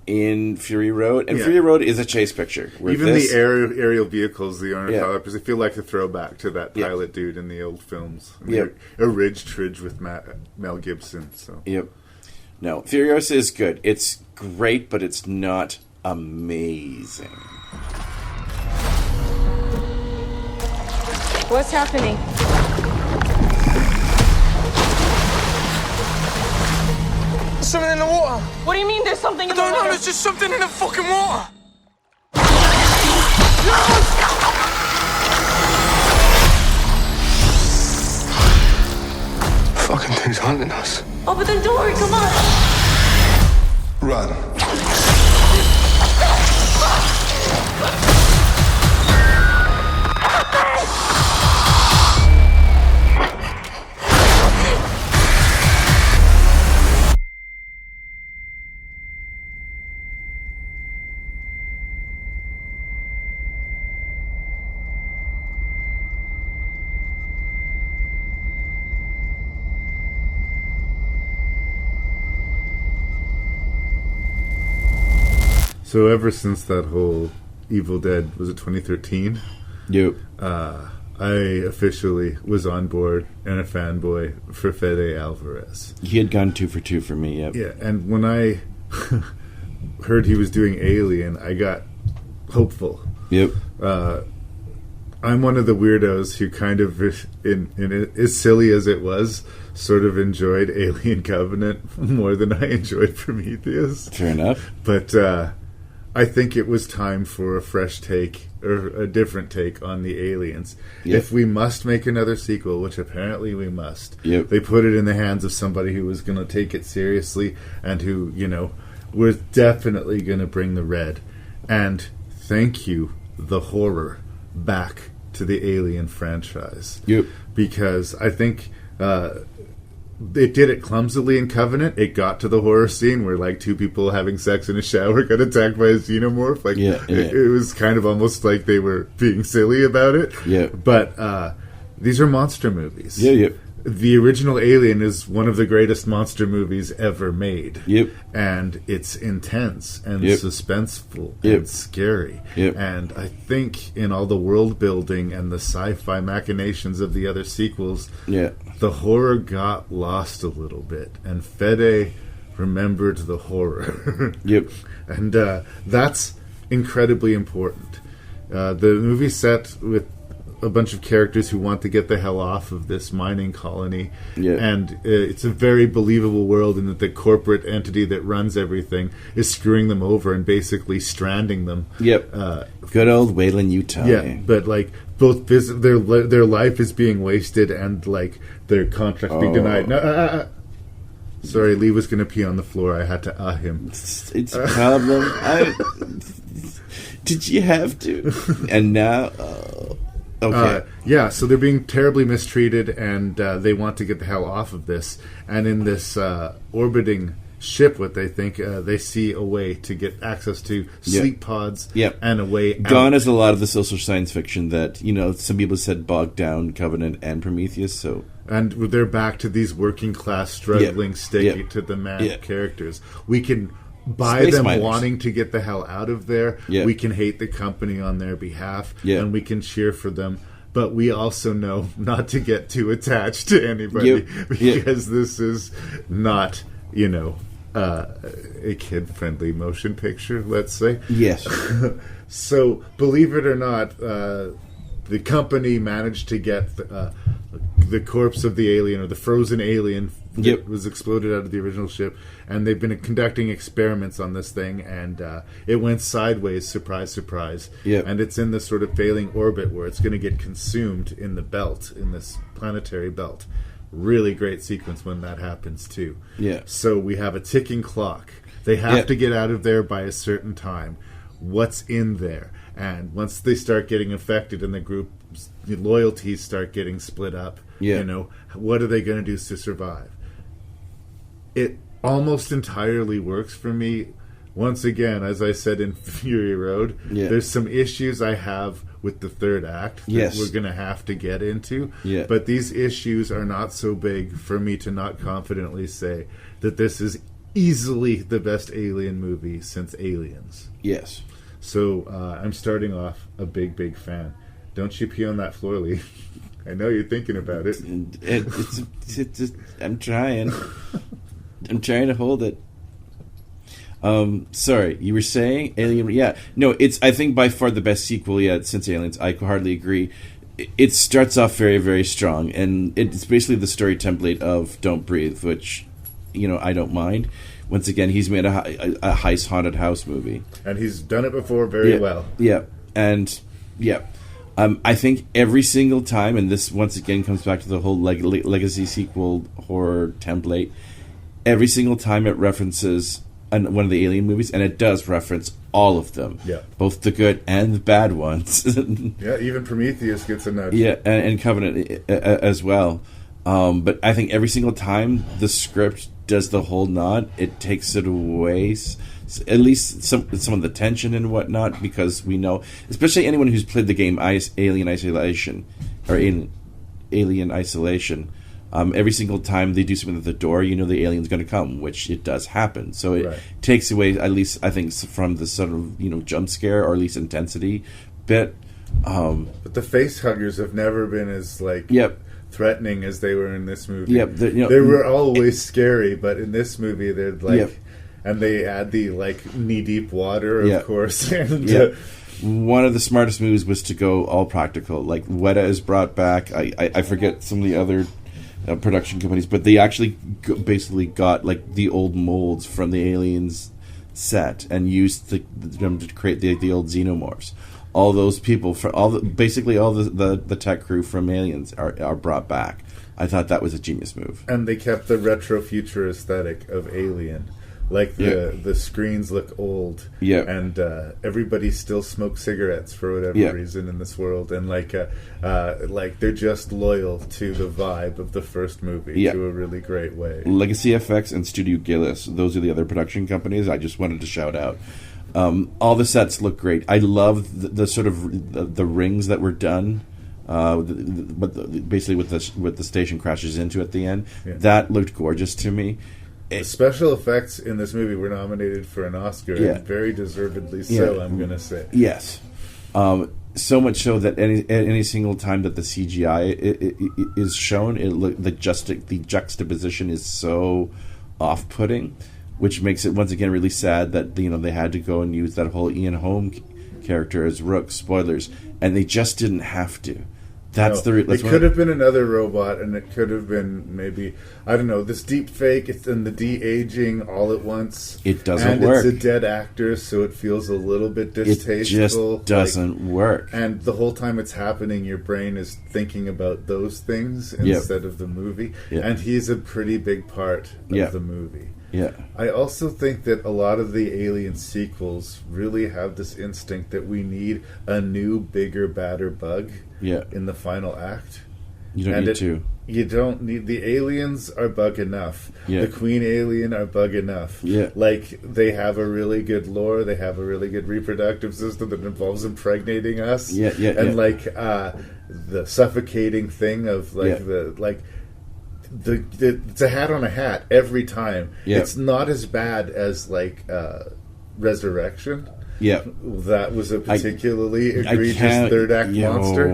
in Fury Road. And Fury Road is a chase picture. Even the aerial vehicles, the ornithopters, they feel like a throwback to that pilot dude in the old films. A Ridge Tridge with Mel Gibson. So. Yep. No, Furiosa is good. It's great, but it's not amazing. What's happening? Something in the water. What do you mean there's something in the water? No, there's just something in the fucking water. Fucking thing's hunting us. Open the door, come on. Run. So ever since that whole Evil Dead, was it 2013? Yep. I officially was on board and a fanboy for Fede Alvarez. He had gone 2 for 2 for me, yep. Yeah, and when I heard he was doing Alien, I got hopeful. Yep. I'm one of the weirdos who kind of, in as silly as it was, sort of enjoyed Alien Covenant more than I enjoyed Prometheus. Fair enough. But I think it was time for a fresh take, or a different take on the aliens. Yep. If we must make another sequel, which apparently we must, Yep. they put it in the hands of somebody who was going to take it seriously and who, was definitely going to bring the red. And thank you, the horror, back to the Alien franchise. Yep. Because I think it did it clumsily in Covenant. It got to the horror scene where like 2 people having sex in a shower got attacked by a xenomorph. Like it was kind of almost like they were being silly about it. Yeah. But these are monster movies. Yeah, yeah. The original Alien is one of the greatest monster movies ever made. Yep. And it's intense and suspenseful Yep. and scary. Yep. And I think in all the world building and the sci-fi machinations of the other sequels, the horror got lost a little bit. And Fede remembered the horror. Yep. And that's incredibly important. The movie's set with a bunch of characters who want to get the hell off of this mining colony, and it's a very believable world in that the corporate entity that runs everything is screwing them over and basically stranding them. Yep. Good old Wayland, Utah. Yeah, but like both their life is being wasted and like their contract being denied. No, sorry, Lee was going to pee on the floor. I had to him. It's a problem. Did you have to? And now. Okay. So they're being terribly mistreated, and they want to get the hell off of this. And in this orbiting ship, what they think, they see a way to get access to sleep pods and a way out. Gone is a lot of the social science fiction that, some people said bogged down Covenant and Prometheus, so... And they're back to these working class, struggling, stick-to-the-man characters. We can... by Space them miners. wanting to get the hell out of there, we can hate the company on their behalf, and we can cheer for them. But we also know not to get too attached to anybody because this is not, a kid-friendly motion picture, let's say. Yes. So, believe it or not, the company managed to get the corpse of the alien, or the frozen alien that was exploded out of the original ship, and they've been conducting experiments on this thing, and it went sideways, surprise, surprise. And it's in this sort of failing orbit where it's going to get consumed in the belt, in this planetary belt. Really great sequence when that happens, too. So we have a ticking clock. They have to get out of there by a certain time. what's in there. And once they start getting affected and the group's loyalties start getting split up, Yeah. what are they going to do to survive? It almost entirely works for me. Once again, as I said in Fury Road, there's some issues I have with the third act that we're going to have to get into. Yeah. But these issues are not so big for me to not confidently say that this is easily the best Alien movie since Aliens. Yes. So I'm starting off a big fan. Don't you pee on that floor, Lee. I know you're thinking about it. I'm trying. I'm trying to hold it. Sorry, you were saying Alien? Yeah, no, it's I think by far the best sequel yet since Aliens. I hardly agree. It starts off very, very strong, and it's basically the story template of Don't Breathe, which I don't mind. Once again, he's made a heist haunted house movie, and he's done it before very well. Yeah, and I think every single time, and this once again comes back to the whole legacy sequel horror template. Every single time it references one of the Alien movies, and it does reference all of them. Yeah. Both the good and the bad ones. Yeah, even Prometheus gets a nudge. Yeah, and Covenant as well. But I think every single time the script does the whole nod, it takes it away, at least some of the tension and whatnot, because we know, especially anyone who's played the game Alien Isolation, or Alien Isolation, every single time they do something at the door, the alien's going to come, which it does happen. So it takes away, at least I think, from the sort of jump scare or at least intensity bit. But the face huggers have never been as threatening as they were in this movie. Yep, they were always scary, but in this movie they're like, and they add the knee deep water, of course. And one of the smartest moves was to go all practical. Like Weta is brought back. I forget some of the other production companies, but they actually basically got the old molds from the Aliens set and used them to create the old xenomorphs. All those people, basically all the tech crew from Aliens are brought back. I thought that was a genius move. And they kept the retro future aesthetic of Alien. The screens look old, and everybody still smokes cigarettes for whatever reason in this world, and they're just loyal to the vibe of the first movie to a really great way. Legacy FX and Studio Gillis, those are the other production companies I just wanted to shout out. All the sets look great. I love the sort of the rings that were done. Basically with the station crashes into at the end, that looked gorgeous to me. The special effects in this movie were nominated for an Oscar, and very deservedly so, I'm going to say. Yes. So much so that any single time that the CGI is shown, the juxtaposition is so off-putting, which makes it, once again, really sad that they had to go and use that whole Ian Holm character as Rook, spoilers, and they just didn't have to. It could have been another robot, and it could have been maybe, I don't know, this deep fake and the de-aging all at once. It doesn't work. And it's a dead actor, so it feels a little bit distasteful. It just doesn't work. And the whole time it's happening, your brain is thinking about those things instead of the movie. Yep. And he's a pretty big part of the movie. Yeah. I also think that a lot of the Alien sequels really have this instinct that we need a new, bigger, badder bug in the final act. You don't need to. You don't need... The aliens are bug enough. Yeah. The Queen Alien are bug enough. Yeah. They have a really good lore. They have a really good reproductive system that involves impregnating us. Yeah, yeah, and yeah. The suffocating thing of it's a hat on a hat every time. Yeah. It's not as bad as Resurrection. Yeah, that was a particularly egregious third act monster,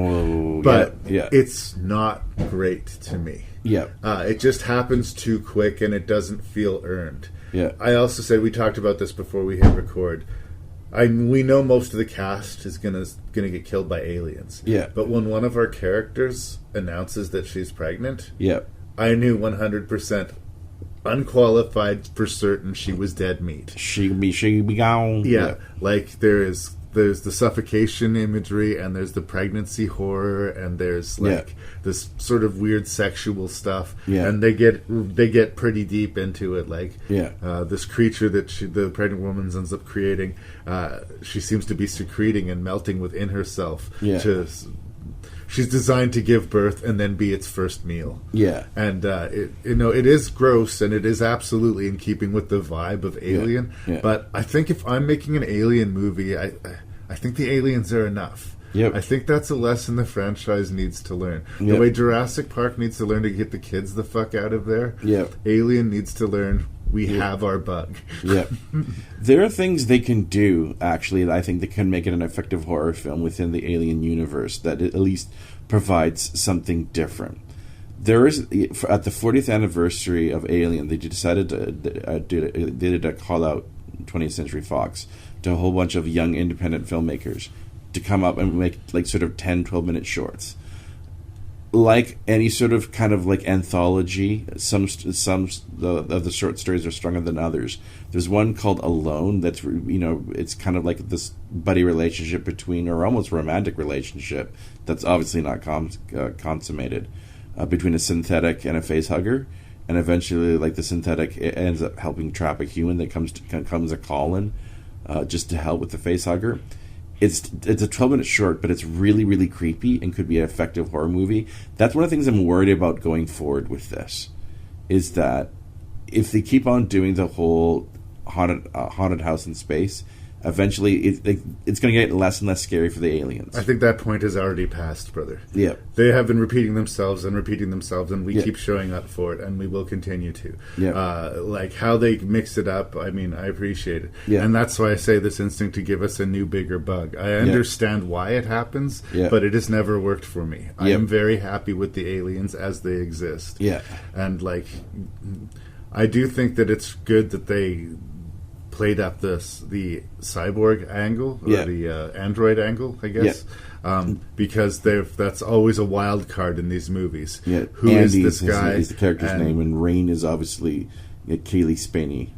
but it's not great to me. Yeah, it just happens too quick and it doesn't feel earned. Yeah, I also said, we talked about this before we hit record. We know most of the cast is gonna get killed by aliens. Yeah, but when one of our characters announces that she's pregnant, I knew 100%, unqualified for certain, she was dead meat. She be gone. Yeah, there is there's the suffocation imagery, and there's the pregnancy horror, and there's like this sort of weird sexual stuff, and they get pretty deep into it. Like this creature that the pregnant woman ends up creating, she seems to be secreting and melting within herself. She's designed to give birth and then be its first meal. And it is gross, and it is absolutely in keeping with the vibe of Alien. But I think if I'm making an Alien movie, I think the aliens are enough. I think that's a lesson the franchise needs to learn. The way Jurassic Park needs to learn to get the kids the fuck out of there, Alien needs to learn we have our bug. There are things they can do, actually, that I think that can make it an effective horror film within the Alien universe that at least provides something different. There is, at the 40th anniversary of Alien, they decided they did a call out 20th Century Fox to a whole bunch of young independent filmmakers to come up and make like sort of 10, 12-minute shorts. Like any sort of kind of like anthology, some of the short stories are stronger than others. There's one called Alone that's, it's kind of like this buddy relationship between, or almost romantic relationship that's obviously not consummated, between a synthetic and a face hugger, and eventually like the synthetic ends up helping trap a human that comes a calling just to help with the face hugger. It's a 12-minute short, but it's really, really creepy and could be an effective horror movie. That's one of the things I'm worried about going forward with this, is that if they keep on doing the whole haunted house in space, eventually it's going to get less and less scary for the aliens. I think that point has already passed, brother. They have been repeating themselves, and we keep showing up for it, and we will continue to. Like how they mix it up, I mean, I appreciate it. And that's why I say this instinct to give us a new, bigger bug. I understand why it happens, but it has never worked for me. I am very happy with the aliens as they exist. And like, I do think that it's good that they played up the cyborg angle, or the android angle, I guess, because that's always a wild card in these movies. Who is this guy? Is the character's name, and Rain is obviously Kaylee Spaney.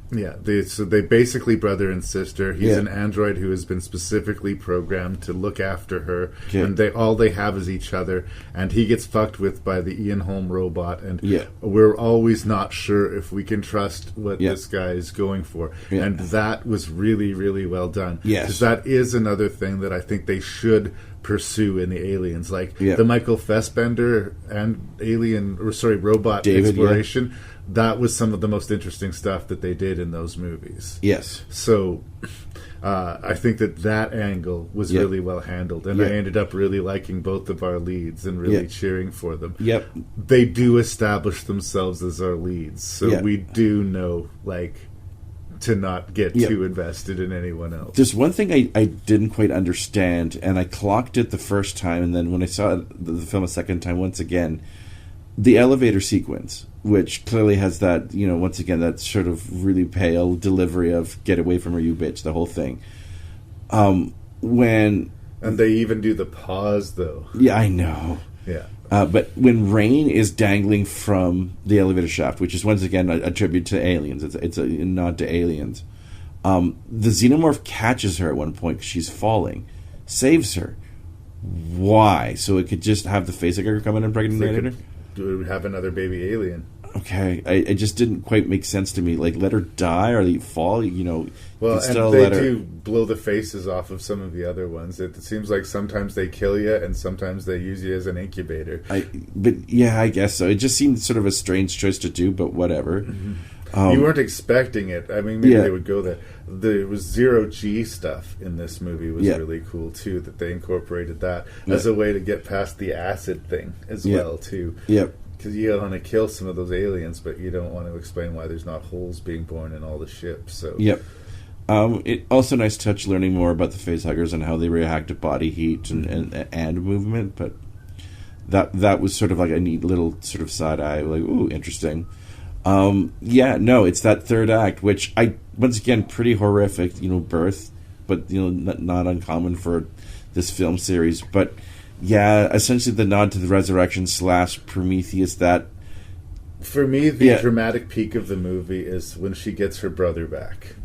So they basically brother and sister. He's an android who has been specifically programmed to look after her, and all they have is each other. And he gets fucked with by the Ian Holm robot, and we're always not sure if we can trust what this guy is going for. And that was really, really well done. Because that is another thing that I think they should pursue in the aliens, like the Michael Fassbender and robot David, exploration. That was some of the most interesting stuff that they did in those movies. So I think that angle was really well handled, and I ended up really liking both of our leads and really cheering for them. They do establish themselves as our leads, so we do know, like, to not get too invested in anyone else. There's one thing I didn't quite understand, and I clocked it the first time, and then when I saw the film a second time, once again, the elevator sequence, which clearly has that, once again, that sort of really pale delivery of "get away from her, you bitch," the whole thing. And they even do the pause, though. I know. But when Rain is dangling from the elevator shaft, which is once again a tribute to aliens, it's a nod to aliens. The xenomorph catches her at one point because she's falling, saves her. Why? So it could just have the facehugger come in and impregnate her? Have another baby alien. Okay, it just didn't quite make sense to me. Like, let her die or they fall, Well, and they do blow the faces off of some of the other ones. It seems like sometimes they kill you and sometimes they use you as an incubator. I guess so. It just seemed sort of a strange choice to do, but whatever. You weren't expecting it. I mean, maybe they would go there. There was zero-G stuff in this movie was really cool, too, that they incorporated that as a way to get past the acid thing as well, too. Because you want to kill some of those aliens, but you don't want to explain why there's not holes being born in all the ships. So it also nice touch learning more about the facehuggers and how they react to body heat and movement. But that was sort of like a neat little sort of side eye, like, ooh, interesting. It's that third act, which once again, pretty horrific, birth, but not uncommon for this film series, but. Essentially the nod to the resurrection / Prometheus. That for me, the dramatic peak of the movie is when she gets her brother back.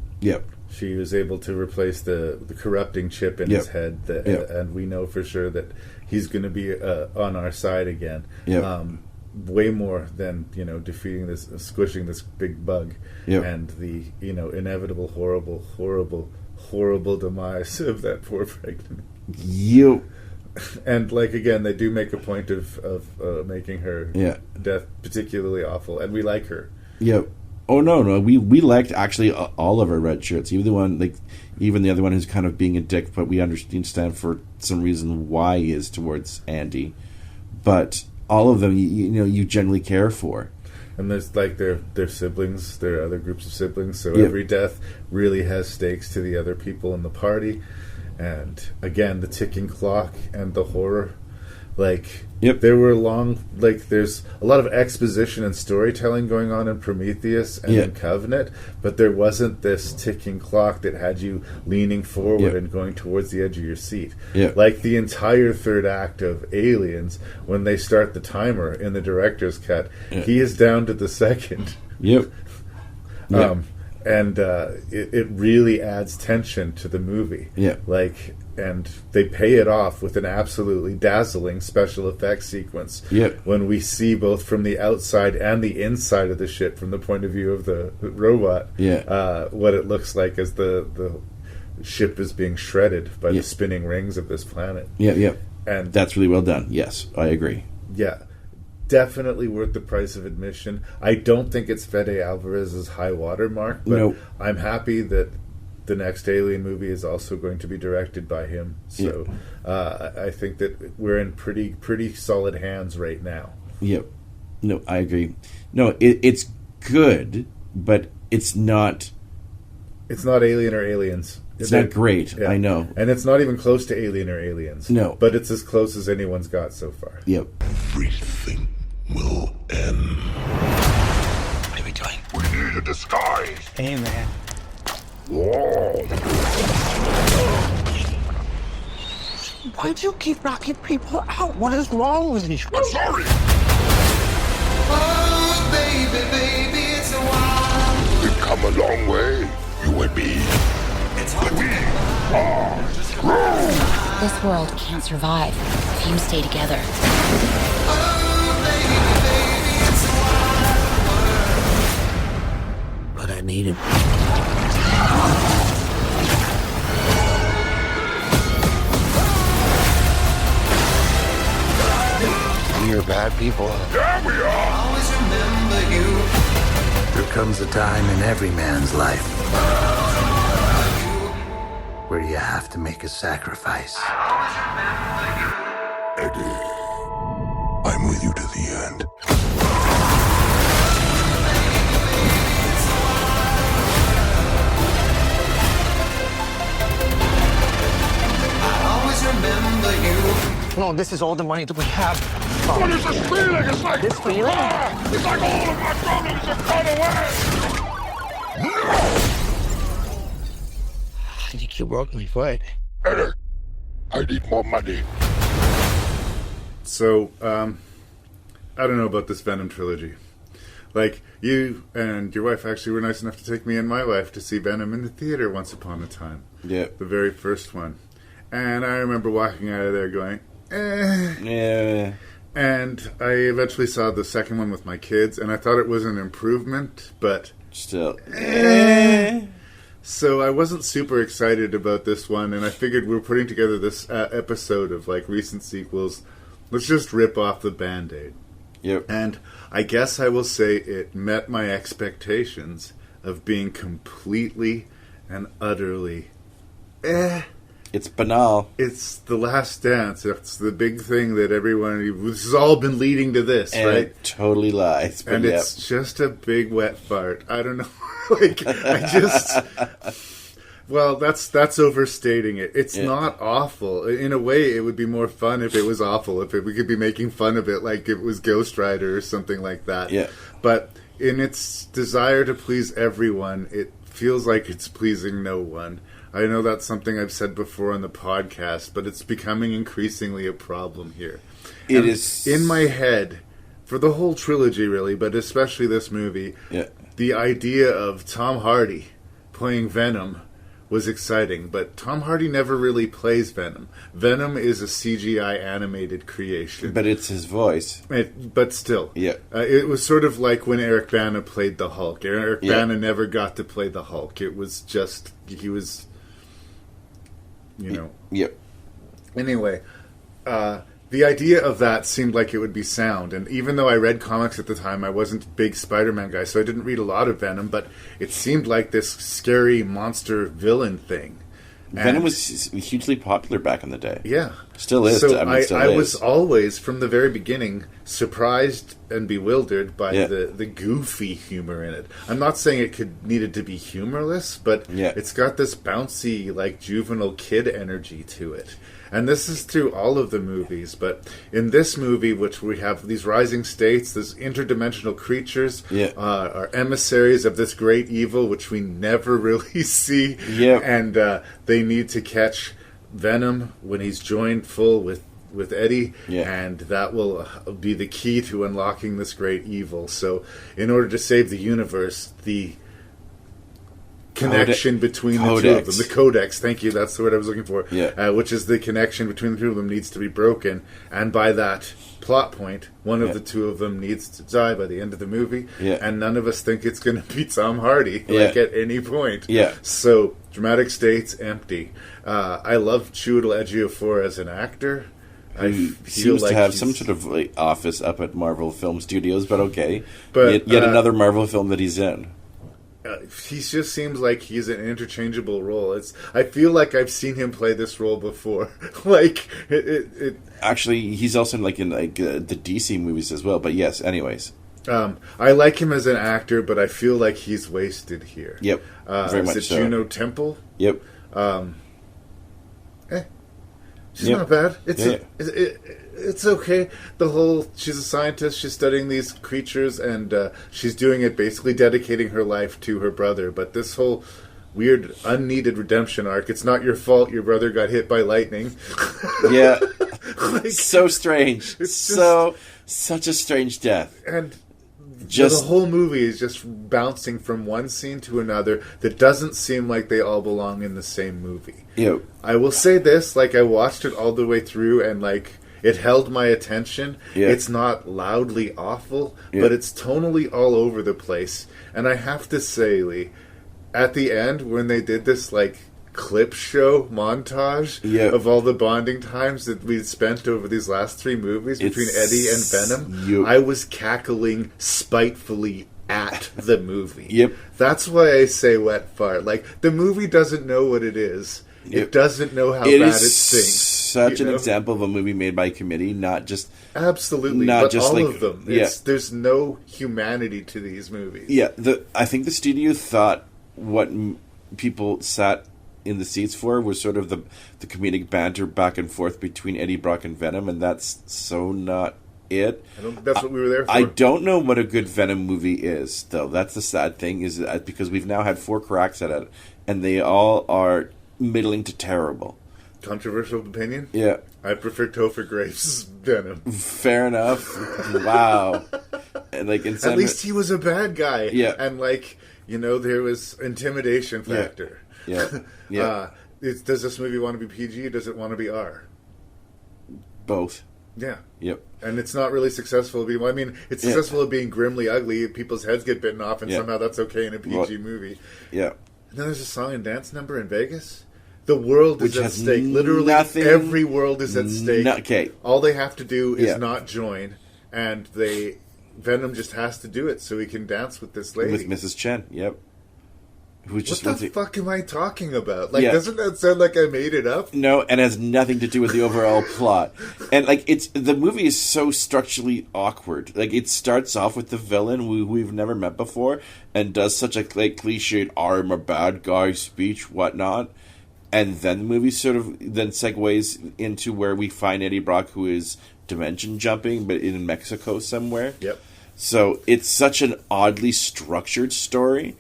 she was able to replace the corrupting chip in his head, and we know for sure that he's going to be on our side again. Way more than defeating this, squishing this big bug, and the inevitable, horrible demise of that poor pregnant. And again, they do make a point of making her death particularly awful, and we like her. Oh no, we liked actually all of our red shirts, even the other one who's kind of being a dick, but we understand for some reason why he is towards Andy. But all of them, you generally care for. And there's their siblings, there are other groups of siblings, so every death really has stakes to the other people in the party. And again, the ticking clock and the horror. There were there's a lot of exposition and storytelling going on in Prometheus and in Covenant, but there wasn't this ticking clock that had you leaning forward and going towards the edge of your seat. Like the entire third act of Aliens, when they start the timer in the director's cut, he is down to the second. And it really adds tension to the movie. And they pay it off with an absolutely dazzling special effects sequence. When we see both from the outside and the inside of the ship, from the point of view of the robot, what it looks like as the ship is being shredded by the spinning rings of this planet. And that's really well done. Yes, I agree. Definitely worth the price of admission. I don't think it's Fede Alvarez's high water mark, but I'm happy that the next Alien movie is also going to be directed by him. So I think that we're in pretty solid hands right now. No, I agree. No, it's good, but it's not... It's not Alien or Aliens. It's not great, I know. And it's not even close to Alien or Aliens. No. But it's as close as anyone's got so far. Everything will end. What are we doing? We need a disguise. Hey, man. Whoa. Why do you keep knocking people out? What is wrong with you? I'm sorry. Oh, baby, it's a while. We've come a long way, you and me. But we are strong. This world can't survive if you stay together. But I need him. We are bad people. Yeah, we are. Always remember you. There comes a time in every man's life where you have to make a sacrifice. Eddie, I'm with you to the end. Always remember you. No, this is all the money that we have. What is this feeling? It's like This feeling? It's like all of my problems have gone away. No! I think you broke my foot. Eddie, I need more money. So, I don't know about this Venom trilogy. You and your wife actually were nice enough to take me and my wife to see Venom in the theater once upon a time. The very first one. And I remember walking out of there going, And I eventually saw the second one with my kids, and I thought it was an improvement, but... Still... So I wasn't super excited about this one, and I figured we were putting together this episode of recent sequels. Let's just rip off the Band-Aid. And I guess I will say it met my expectations of being completely and utterly It's banal. It's The Last Dance. It's the big thing that everyone... This has all been leading to this, and right? It totally lies. And it's just a big wet fart. I don't know. I just... Well, that's overstating it. It's not awful. In a way, it would be more fun if it was awful. We could be making fun of it like it was Ghost Rider or something like that. But in its desire to please everyone, it feels like it's pleasing no one. I know that's something I've said before on the podcast, but it's becoming increasingly a problem here. It is in my head, for the whole trilogy really, but especially this movie, the idea of Tom Hardy playing Venom was exciting, but Tom Hardy never really plays Venom. Venom is a CGI animated creation. But it's his voice. But still. Yeah. It was sort of like when Eric Bana played the Hulk. Eric Bana never got to play the Hulk. It was just, he was, Yep. Anyway, the idea of that seemed like it would be sound, and even though I read comics at the time, I wasn't a big Spider-Man guy, so I didn't read a lot of Venom, but it seemed like this scary monster villain thing. Venom was hugely popular back in the day. Yeah. Still is. So I was always, from the very beginning, surprised and bewildered by the goofy humor in it. I'm not saying it needed to be humorless, but it's got this bouncy, like, juvenile kid energy to it. And this is through all of the movies, but in this movie, which we have these rising states, these interdimensional creatures, are emissaries of this great evil, which we never really see. And they need to catch Venom when he's joined full with Eddie, and that will be the key to unlocking this great evil. So in order to save the universe, the connection between the two of them, the codex, thank you, that's the word I was looking for, which is the connection between the two of them, needs to be broken, and by that plot point, one of the two of them needs to die by the end of the movie, and none of us think it's going to be Tom Hardy, at any point. So, dramatic states, empty. I love Chiwetel Ejiofor as an actor. He seems to have some sort of office up at Marvel Film Studios, but okay. But yet another Marvel film that he's in. He just seems like he's an interchangeable role. I feel like I've seen him play this role before. Actually, he's also in the DC movies as well. But yes, anyways. I like him as an actor, but I feel like he's wasted here. Yep, very much so. Juno Temple? Yep. She's not bad. It's okay. She's a scientist, she's studying these creatures, and she's doing it basically dedicating her life to her brother. But this whole weird, unneeded redemption arc, it's not your fault your brother got hit by lightning. Yeah. So strange. It's such a strange death. And the whole movie is just bouncing from one scene to another that doesn't seem like they all belong in the same movie. Yep. I will say this, I watched it all the way through, and it held my attention. It's not loudly awful, but it's tonally all over the place. And I have to say, Lee, at the end, when they did this, clip show montage of all the bonding times that we spent over these last three movies between Eddie and Venom, I was cackling spitefully at the movie. That's why I say wet fart. The movie doesn't know what it is. It doesn't know how bad it thinks. Such an example of a movie made by committee, not just... Absolutely, not but just all of them. There's no humanity to these movies. I think the studio thought what people sat in the seats for was sort of the comedic banter back and forth between Eddie Brock and Venom, and that's so not it. I don't think that's what we were there for. I don't know what a good Venom movie is, though. That's the sad thing, is that because we've now had 4 cracks at it, and they all are middling to terrible. Controversial opinion? Yeah. I prefer Topher Graves' Venom. Fair enough. Wow. And at least he was a bad guy. Yeah. And there was intimidation factor. Yeah. Does this movie want to be PG or does it want to be R? Both. Yeah. Yep. And it's not really successful. It's successful at being grimly ugly. People's heads get bitten off, and somehow that's okay in a PG movie. Yeah. And then there's a song and dance number in Vegas. The world is at stake. Literally, every world is at stake. Okay. All they have to do is not join, and Venom just has to do it so he can dance with this lady. With Mrs. Chen, yep. What the fuck am I talking about? Doesn't that sound like I made it up? No, and it has nothing to do with the overall plot. And the movie is so structurally awkward. It starts off with the villain who we've never met before, and does such a cliched "I'm a bad guy" speech, whatnot. And then the movie sort of then segues into where we find Eddie Brock, who is dimension jumping, but in Mexico somewhere. Yep. So it's such an oddly structured story.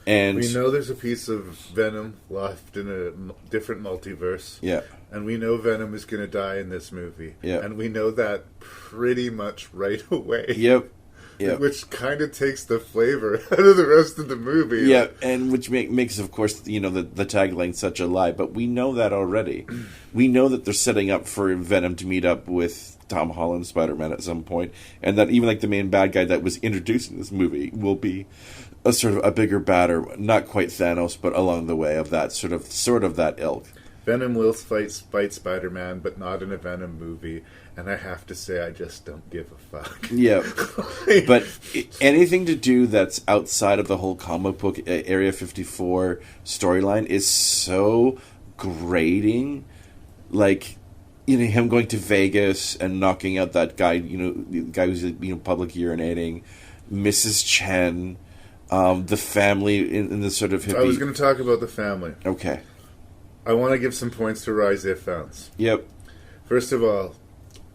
And we know there's a piece of Venom left in a different multiverse. Yeah. And we know Venom is going to die in this movie. Yeah. And we know that pretty much right away. Yep. Yeah. which kind of takes the flavor out of the rest of the movie. Yeah, and which makes, of course, the tagline such a lie. But we know that already. We know that they're setting up for Venom to meet up with Tom Holland, Spider-Man, at some point, and that even like the main bad guy that was introduced in this movie will be a sort of a bigger batter, not quite Thanos, but along the way of that sort of that ilk. Venom will fight Spider-Man, but not in a Venom movie. And I have to say, I just don't give a fuck. Yeah. But anything to do that's outside of the whole comic book Area 54 storyline is so grating. Like, him going to Vegas and knocking out that guy, the guy who's, public urinating, Mrs. Chen, the family in the sort of hippie... I was going to talk about the family. Okay. I want to give some points to Rise Ifans. Yep. First of all,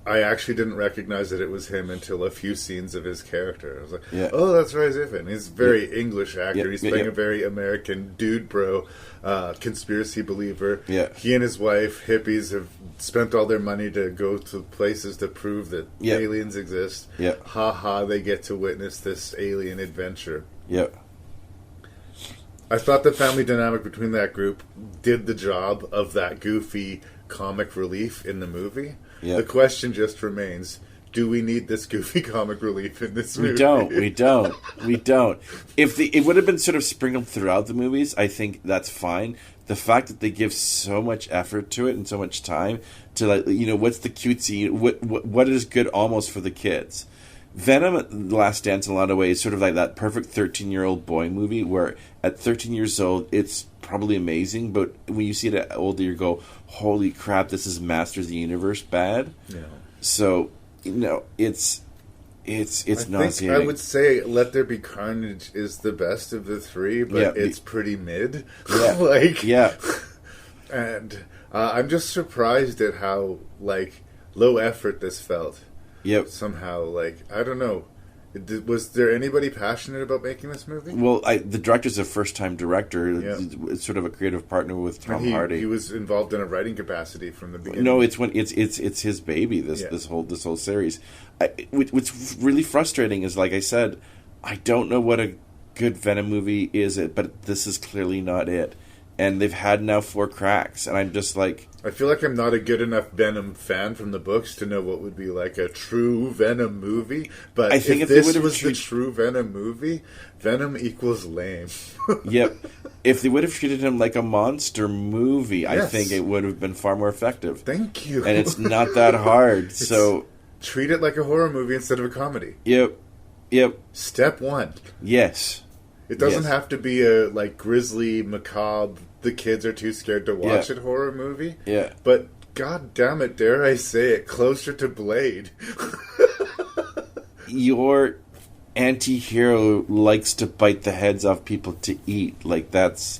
I actually didn't recognize that it was him until a few scenes of his character. I was like, oh, that's Rise Ifan. He's a very English actor. He's playing a very American dude bro, conspiracy believer. Yeah. He and his wife, hippies, have spent all their money to go to places to prove that aliens exist. Yeah. Ha ha, they get to witness this alien adventure. Yep. I thought the family dynamic between that group did the job of that goofy comic relief in the movie. Yep. The question just remains, do we need this goofy comic relief in this movie? We don't. If it would have been sort of sprinkled throughout the movies, I think that's fine. The fact that they give so much effort to it and so much time to, like, what's the cutesy, what is good almost for the kids. Venom, The Last Dance, in a lot of ways, sort of like that perfect 13-year-old boy movie where at 13 years old, it's probably amazing, but when you see it at older, you go, holy crap, this is Masters of the Universe bad. Yeah. So, it's nauseating. I would say Let There Be Carnage is the best of the three, but it's pretty mid. Yeah. And I'm just surprised at how, low effort this felt. Yep. Somehow, I don't know. Was there anybody passionate about making this movie? Well, the director's a first-time director. Yeah. It's sort of a creative partner with Tom Hardy. He was involved in a writing capacity from the beginning. No, it's his baby. This whole series. What's really frustrating is, like I said, I don't know what a good Venom movie is, but this is clearly not it. And they've had now 4 cracks, and I'm just like... I feel like I'm not a good enough Venom fan from the books to know what would be like a true Venom movie, but I think if this was the true Venom movie, Venom equals lame. Yep. If they would have treated him like a monster movie, I think it would have been far more effective. Thank you. And it's not that hard, so... Treat it like a horror movie instead of a comedy. Yep. Step 1. Yes. It doesn't have to be a grisly, macabre, the kids are too scared to watch it horror movie. Yeah. But god damn it, dare I say it, closer to Blade. Your anti-hero likes to bite the heads off people to eat. That's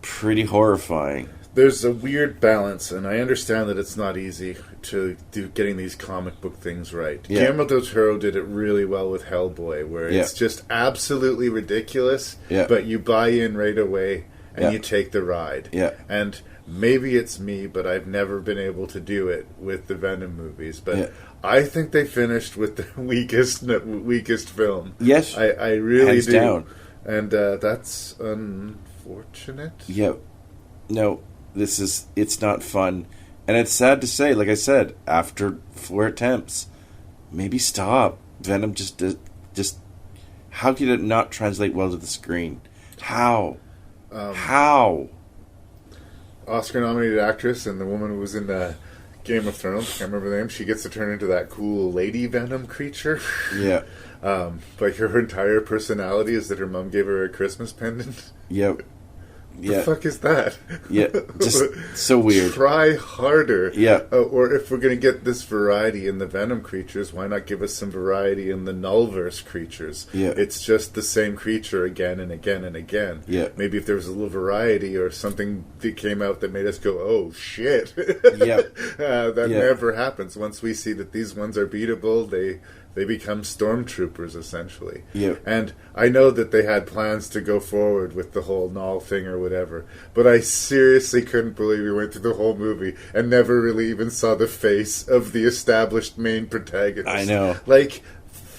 pretty horrifying. There's a weird balance, and I understand that it's not easy to do getting these comic book things right. Yeah. Guillermo del Toro did it really well with Hellboy, where it's just absolutely ridiculous, but you buy in right away, and you take the ride. Yeah. And maybe it's me, but I've never been able to do it with the Venom movies. But I think they finished with the weakest film. Yes. I really hands do. Down. And that's unfortunate. Yeah. No. It's not fun. And it's sad to say, like I said, after 4 attempts, maybe stop. Venom just how did it not translate well to the screen? How? How? Oscar-nominated actress and the woman who was in Game of Thrones, I can't remember the name, she gets to turn into that cool lady Venom creature. Yeah. Her entire personality is that her mom gave her a Christmas pendant. Yep. The fuck is that? Yeah, just so weird. Try harder. Yeah. Or if we're going to get this variety in the Venom creatures, why not give us some variety in the Nullverse creatures? Yeah. It's just the same creature again and again and again. Yeah. Maybe if there was a little variety or something that came out that made us go, oh, shit. Yeah. That never happens. Once we see that these ones are beatable, they become stormtroopers, essentially. Yeah. And I know that they had plans to go forward with the whole Null thing or whatever, but I seriously couldn't believe we went through the whole movie and never really even saw the face of the established main protagonist. I know.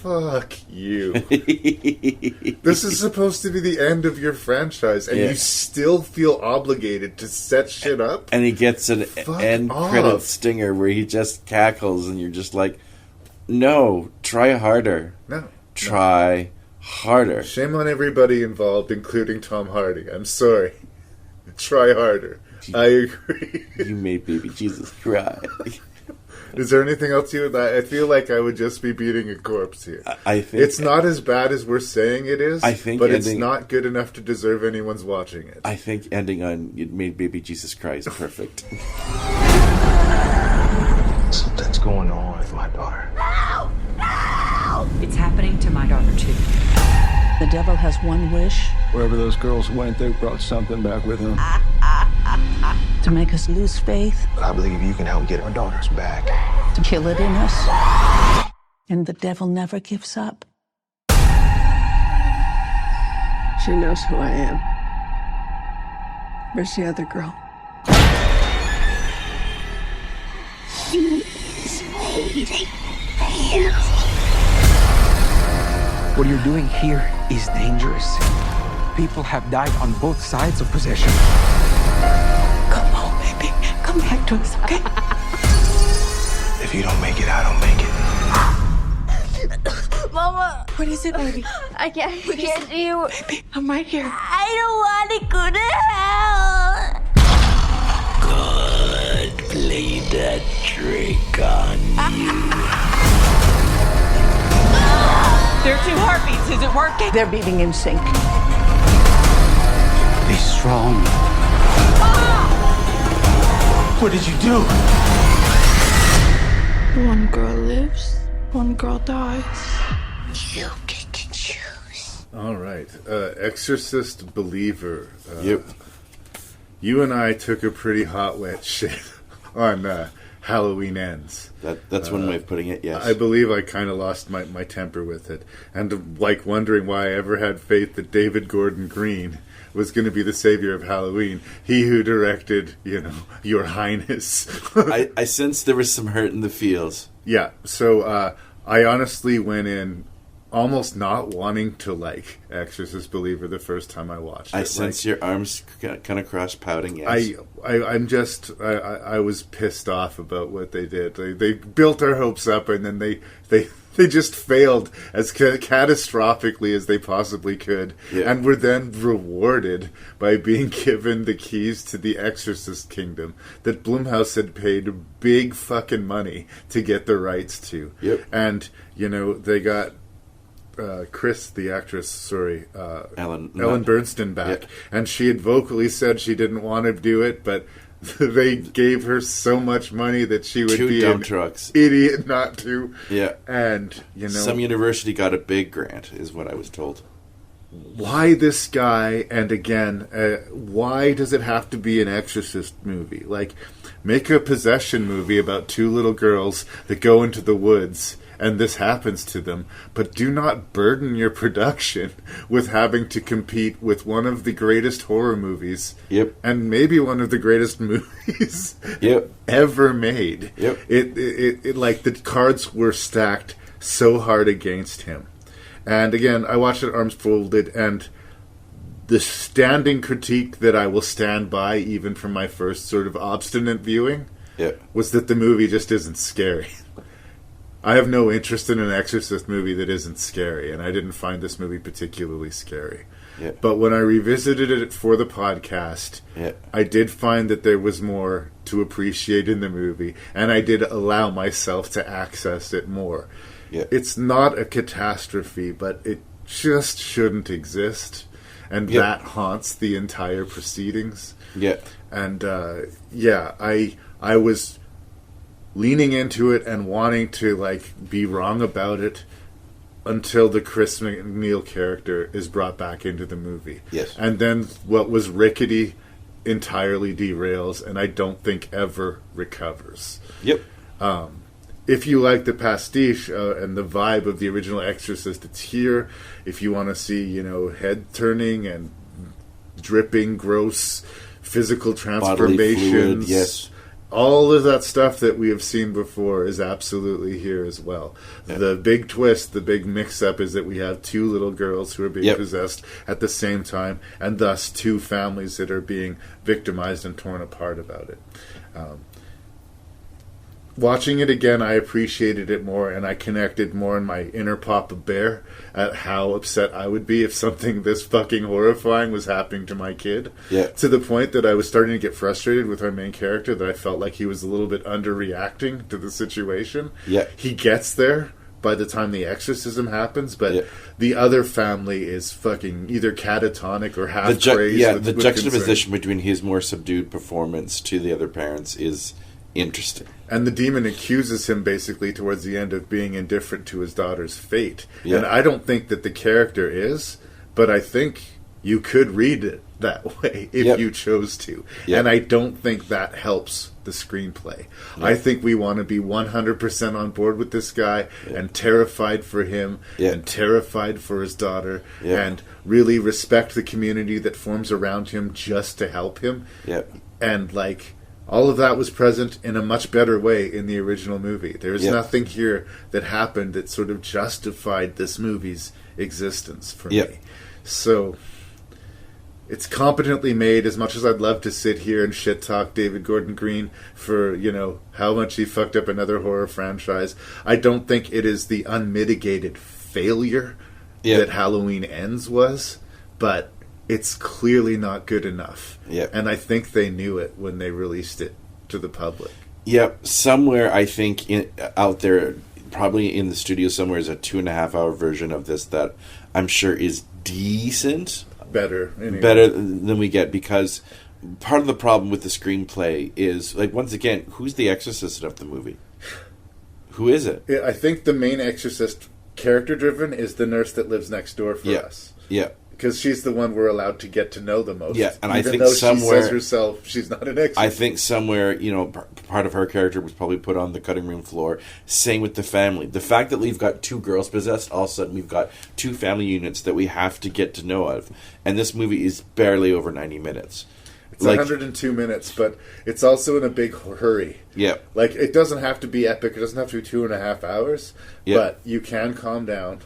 Fuck you. This is supposed to be the end of your franchise, and you still feel obligated to set shit up? And he gets an end off. credit stinger where he just cackles, and you're just like, no, try harder. No. Try harder. Shame on everybody involved, including Tom Hardy. I'm sorry. Try harder. I agree. You made baby Jesus cry. Is there anything else you would like? I feel like I would just be beating a corpse here. I think it's not as bad as we're saying it is, I think but it's not good enough to deserve anyone's watching it. I think ending on "You made baby Jesus cry" is perfect. Something's going on with my daughter. No! No! It's happening to my daughter, too. The devil has one wish. Wherever those girls went, they brought something back with them. To make us lose faith. I believe you can help get our daughters back. To kill it in us. And the devil never gives up. She knows who I am. Where's the other girl? What you're doing here is dangerous. People have died on both sides of possession. Come home, baby. Come back to us, okay? If you don't make it, I don't make it. Mama! What is it, baby? I can't get you. Baby, I'm right here. I don't want to go to hell. God played that trick on There are 2 heartbeats. Is it working? They're beating in sync. Be strong. What did you do? One girl lives, one girl dies. You get to choose. All right. Exorcist Believer. Yep. You and I took a pretty hot, wet shit on Halloween Ends. That's one way of putting it, yes. I believe I kind of lost my temper with it. And like wondering why I ever had faith that David Gordon Green was going to be the savior of Halloween. He who directed, Your Highness. I sensed there was some hurt in the feels. Yeah, so I honestly went in almost not wanting to like Exorcist Believer the first time I watched it. I sense your arms kind of crossed, pouting. Yes. I was pissed off about what they did. They built our hopes up, and then they just failed as catastrophically as they possibly could, and were then rewarded by being given the keys to the Exorcist kingdom that Blumhouse had paid big fucking money to get the rights to. Yep. And they got Chris, the actress, Ellen Bernstein back, and she had vocally said she didn't want to do it, but they gave her so much money that she would be dump an trucks. idiot not to. Yeah. And, some university got a big grant, is what I was told. Why this guy, and again, why does it have to be an Exorcist movie? Like, make a possession movie about 2 little girls that go into the woods and this happens to them, but do not burden your production with having to compete with one of the greatest horror movies, and maybe one of the greatest movies ever made. It like the cards were stacked so hard against him. And again, I watched it arms folded, and the standing critique that I will stand by, even from my first sort of obstinate viewing, was that the movie just isn't scary. I have no interest in an Exorcist movie that isn't scary, and I didn't find this movie particularly scary. But when I revisited it for the podcast, I did find that there was more to appreciate in the movie, and I did allow myself to access it more. It's not a catastrophe, but it just shouldn't exist, and that haunts the entire proceedings. And I was leaning into it and wanting to be wrong about it until the Chris McNeil character is brought back into the movie. And then what was rickety entirely derails, and I don't think ever recovers. If you like the pastiche and the vibe of the original Exorcist, it's here. If you want to see, head turning and dripping, gross physical transformations, all of that stuff that we have seen before is absolutely here as well. Yeah. The big twist, the big mix-up is that we have two little girls who are being possessed at the same time, and thus two families that are being victimized and torn apart about it. Watching it again, I appreciated it more, and I connected more in my inner Papa Bear at how upset I would be if something this fucking horrifying was happening to my kid. Yeah. To the point that I was starting to get frustrated with our main character, that I felt like he was a little bit underreacting to the situation. Yeah. He gets there by the time the exorcism happens, but the other family is fucking either catatonic or half crazed. The juxtaposition between his more subdued performance to the other parents is interesting. And the demon accuses him basically towards the end of being indifferent to his daughter's fate. Yeah. And I don't think that the character is, but I think you could read it that way if you chose to. And I don't think that helps the screenplay. I think we want to be 100% on board with this guy and terrified for him and terrified for his daughter and really respect the community that forms around him just to help him. And like... all of that was present in a much better way in the original movie. There's nothing here that happened that sort of justified this movie's existence for me. So, it's competently made. As much as I'd love to sit here and shit talk David Gordon Green for, you know, how much he fucked up another horror franchise, I don't think it is the unmitigated failure that Halloween Ends was, but... it's clearly not good enough. And I think they knew it when they released it to the public. Somewhere, I think, out there, probably in the studio somewhere, is a 2.5-hour version of this that I'm sure is decent. Better than we get, because part of the problem with the screenplay is, like, once again, who's the exorcist of the movie? Who is it? I think the main exorcist, character-driven, is the nurse that lives next door for us. Because she's the one we're allowed to get to know the most. And I think though somewhere... she says herself she's not an exorcist. I think somewhere, you know, part of her character was probably put on the cutting room floor. Same with the family. The fact that we've got two girls possessed, all of a sudden we've got two family units that we have to get to know of. And this movie is barely over 90 minutes. It's 102 minutes, but it's also in a big hurry. Like, it doesn't have to be epic. It doesn't have to be 2.5 hours. But you can calm down,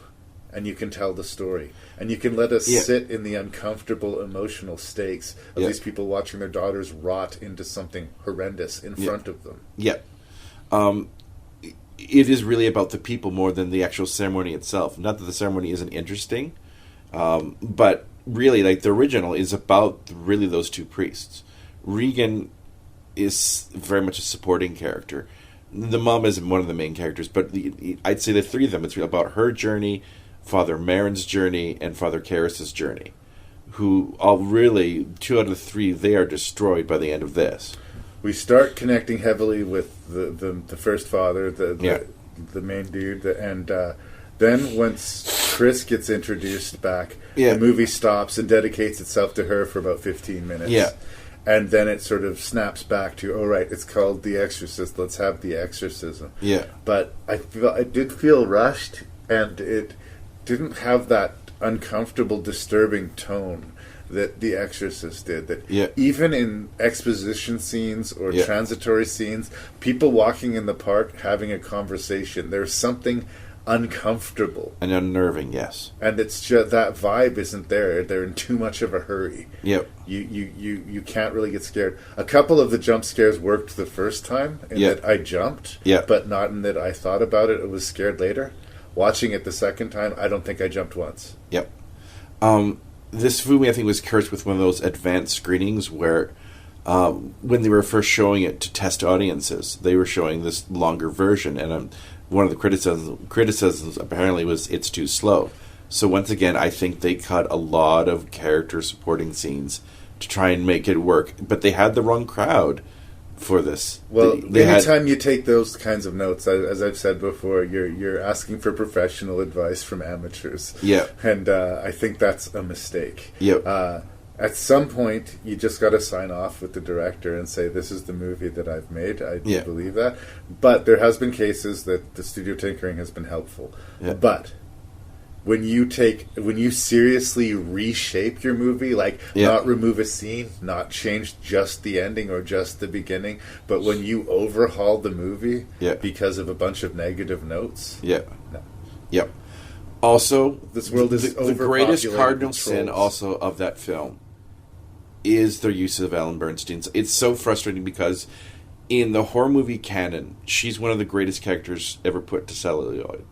and you can tell the story. And you can let us sit in the uncomfortable emotional stakes of these people watching their daughters rot into something horrendous in front of them. It is really about the people more than the actual ceremony itself. Not that the ceremony isn't interesting, but really, like, the original is about really those two priests. Regan is very much a supporting character. The mom isn't one of the main characters, but I'd say the three of them, it's about her journey, Father Marin's journey, and Father Karras' journey, who all really, 2 out of 3, they are destroyed by the end of this. We start connecting heavily with the first father, the main dude, and then once Chris gets introduced back, the movie stops and dedicates itself to her for about 15 minutes. And then it sort of snaps back to, oh, right, it's called The Exorcist, let's have the exorcism. But I did feel rushed, and it didn't have that uncomfortable, disturbing tone that The Exorcist did. That even in exposition scenes or transitory scenes, people walking in the park having a conversation, there's something uncomfortable and unnerving. And it's just that vibe isn't there. They're in too much of a hurry. You can't really get scared. A couple of the jump scares worked the first time in that I jumped, but not in that I thought about it. I was scared later. Watching it the second time, I don't think I jumped once. This movie, I think, was cursed with one of those advanced screenings where when they were first showing it to test audiences, they were showing this longer version, and one of the criticisms apparently was it's too slow. So once again, I think they cut a lot of character supporting scenes to try and make it work, but they had the wrong crowd for this. Well, anytime you take those kinds of notes, as I've said before, you're asking for professional advice from amateurs. And I think that's a mistake. At some point, you just got to sign off with the director and say, this is the movie that I've made. I do believe that. But there has been cases that the studio tinkering has been helpful. But when you seriously reshape your movie, like not remove a scene, not change just the ending or just the beginning, but when you overhaul the movie because of a bunch of negative notes. Yep. Also, this world is the greatest cardinal sin also of that film is their use of Ellen Bernstein. It's so frustrating because in the horror movie canon, she's one of the greatest characters ever put to celluloid.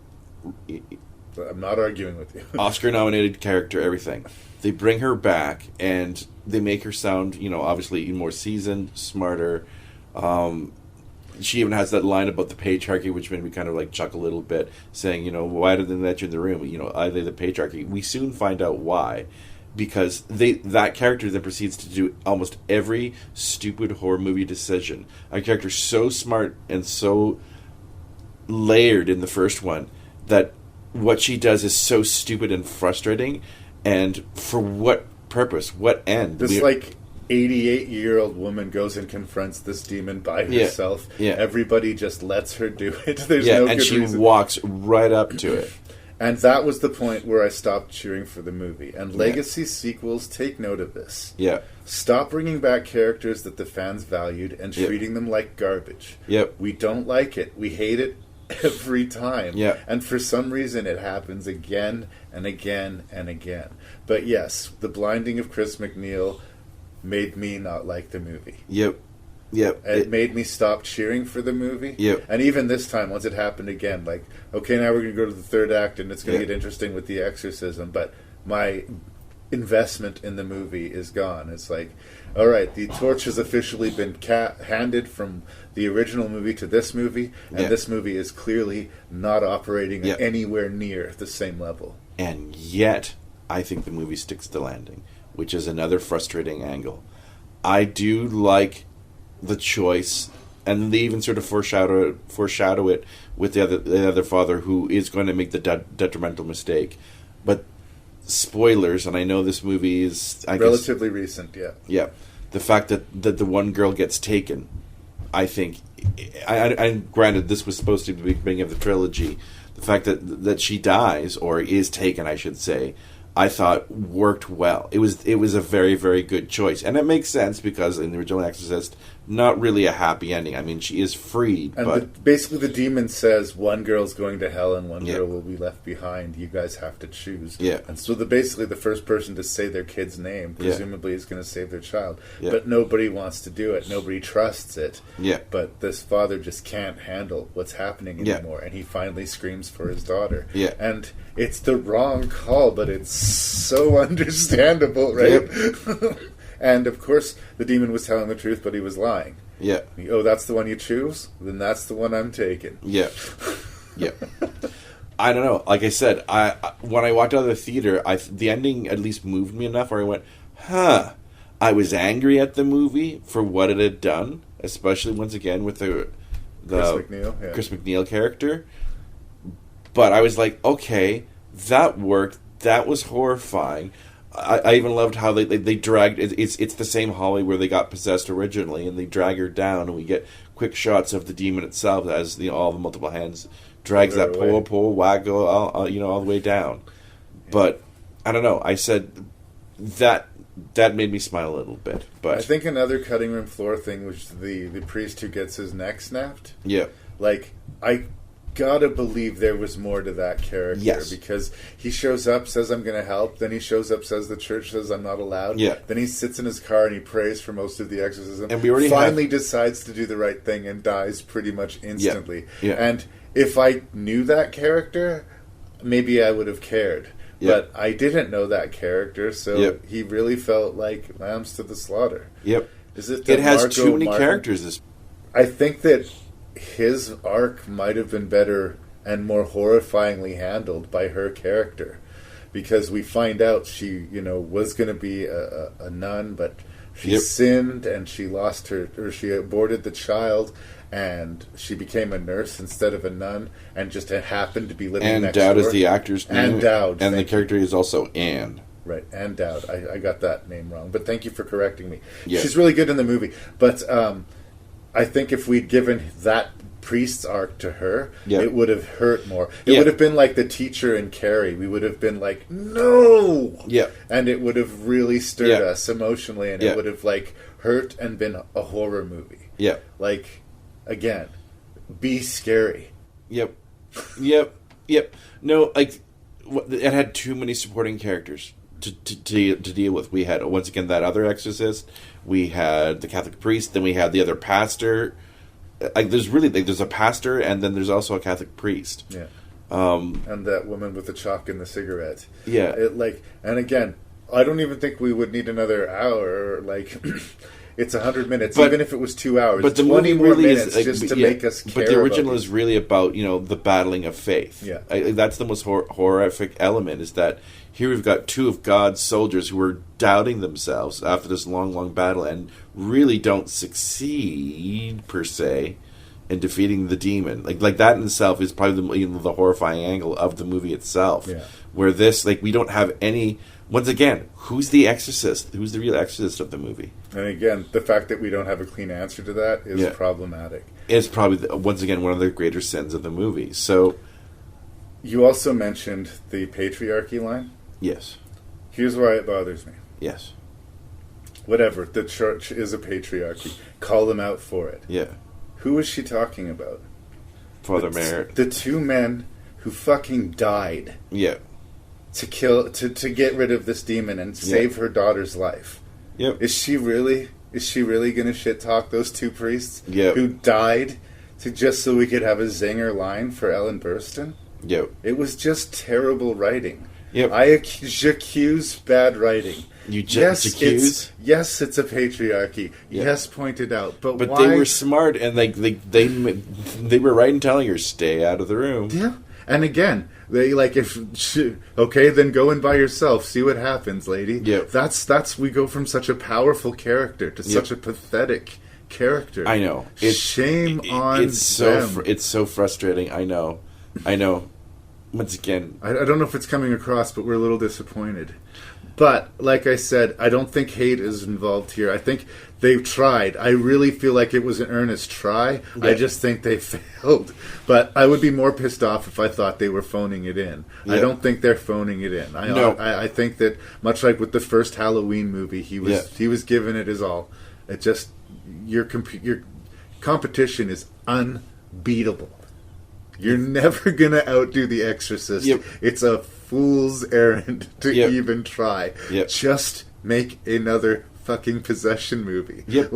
I'm not arguing with you. Oscar-nominated character, everything. They bring her back, and they make her sound, obviously more seasoned, smarter. She even has that line about the patriarchy, which made me kind of chuckle a little bit, saying, why did they let you in the room? Are they the patriarchy? We soon find out why. Because that character then proceeds to do almost every stupid horror movie decision. A character so smart and so layered in the first one that what she does is so stupid and frustrating, and for what purpose? What end? This 88-year-old woman goes and confronts this demon by herself. Everybody just lets her do it. There's no and good she reason. Walks right up to it. And that was the point where I stopped cheering for the movie. And Legacy sequels take note of this. Stop bringing back characters that the fans valued and treating them like garbage. We don't like it. We hate it every time. And for some reason it happens again and again and again. But yes, the blinding of Chris McNeil made me not like the movie. It made me stop cheering for the movie. And even this time, once it happened again, okay, now we're going to go to the third act and it's going to get interesting with the exorcism, but my investment in the movie is gone. It's all right, the torch has officially been handed from the original movie to this movie, and this movie is clearly not operating at anywhere near the same level. And yet, I think the movie sticks to landing, which is another frustrating angle. I do like the choice, and they even sort of foreshadow it with the other father who is going to make the detrimental mistake. But spoilers, and I know this movie is relatively recent. The fact that the one girl gets taken, I think, I granted this was supposed to be the beginning of the trilogy. The fact that she dies, or is taken, I should say, I thought worked well. It was a very, very good choice. And it makes sense because in the original Exorcist, not really a happy ending. I mean, she is freed. And basically the demon says one girl's going to hell and one girl will be left behind. You guys have to choose. And so basically the first person to say their kid's name presumably is going to save their child. But nobody wants to do it. Nobody trusts it. But this father just can't handle what's happening anymore. And he finally screams for his daughter. And it's the wrong call, but it's so understandable, right? And of course, the demon was telling the truth, but he was lying. Oh, that's the one you choose? Then that's the one I'm taking. I don't know. Like I said, when I walked out of the theater, the ending at least moved me enough where I went, I was angry at the movie for what it had done, especially once again with the Chris McNeil character. But I was like, okay, that worked. That was horrifying. I even loved how they dragged it's the same Holly where they got possessed originally, and they drag her down, and we get quick shots of the demon itself as all the multiple hands drags that poor waggle all the way down. But I don't know. I said that made me smile a little bit. But I think another cutting room floor thing was the priest who gets his neck snapped. I gotta believe there was more to that character because he shows up, says I'm gonna help, then he shows up, says the church says I'm not allowed, then he sits in his car and he prays for most of the exorcism, and we finally decides to do the right thing and dies pretty much instantly. And if I knew that character, maybe I would have cared, but I didn't know that character, so he really felt like lambs to the slaughter. Is it has too many characters. I think that his arc might have been better and more horrifyingly handled by her character, because we find out she, was going to be a nun, but she sinned and she lost she aborted the child, and she became a nurse instead of a nun, and just happened to be living next door. And Dowd is the actor's name. And Dowd. And the character is also Anne. Right, Anne Dowd. I got that name wrong, but thank you for correcting me. She's really good in the movie, but I think if we'd given that priest's arc to her, Yeah. it would have hurt more. It would have been like the teacher in Carrie. We would have been like, no! Yeah. And it would have really stirred us emotionally, and Yeah. it would have, like, hurt and been a horror movie. Yeah. Like, again, be scary. Yep. No, like, it had too many supporting characters to deal with. We had, once again, that other exorcist. We had the Catholic priest. Then we had the other pastor. Like, there's a pastor, and then there's also a Catholic priest. Yeah. And that woman with the chalk and the cigarette. Yeah. And again, I don't even think we would need another hour. Like, it's 100 minutes, even if it was 2 hours. But the 20 movie more really minutes is just to make us care. But the original about is really about, the battling of faith. Yeah. That's the most horrific element, is that here we've got two of God's soldiers who are doubting themselves after this long, long battle and really don't succeed, per se, in defeating the demon. Like that in itself is probably the horrifying angle of the movie itself. Yeah. Where this, we don't have any... Once again, who's the exorcist? Who's the real exorcist of the movie? And again, the fact that we don't have a clean answer to that is problematic. It's probably, once again, one of the greater sins of the movie. So... You also mentioned the patriarchy line. Yes. Here's why it bothers me. Yes. Whatever, the church is a patriarchy. Call them out for it. Yeah. Who is she talking about? Father Merritt. The two men who fucking died. Yeah. To get rid of this demon and save her daughter's life. Yep. Is she really going to shit talk those two priests? Yep. Who died just so we could have a zinger line for Ellen Burstyn? Yep. It was just terrible writing. Yep. I accuse bad writing. Yes, it's a patriarchy. Yeah. Yes, pointed out. But why? They were smart, and they were right in telling her, stay out of the room. Yeah. And again, okay, then go in by yourself. See what happens, lady. Yep. That's we go from such a powerful character to such a pathetic character. I know. Shame on them. It's so frustrating. I know. Once again, I don't know if it's coming across, but we're a little disappointed. But, like I said, I don't think hate is involved here. I think they've tried. I really feel like it was an earnest try. Yeah. I just think they failed. But I would be more pissed off if I thought they were phoning it in. Yeah. I don't think they're phoning it in. I think that, much like with the first Halloween movie, he was giving it his all. It just, your competition is unbeatable. You're never going to outdo The Exorcist. Yep. It's a fool's errand to even try. Yep. Just make another fucking possession movie. Yep.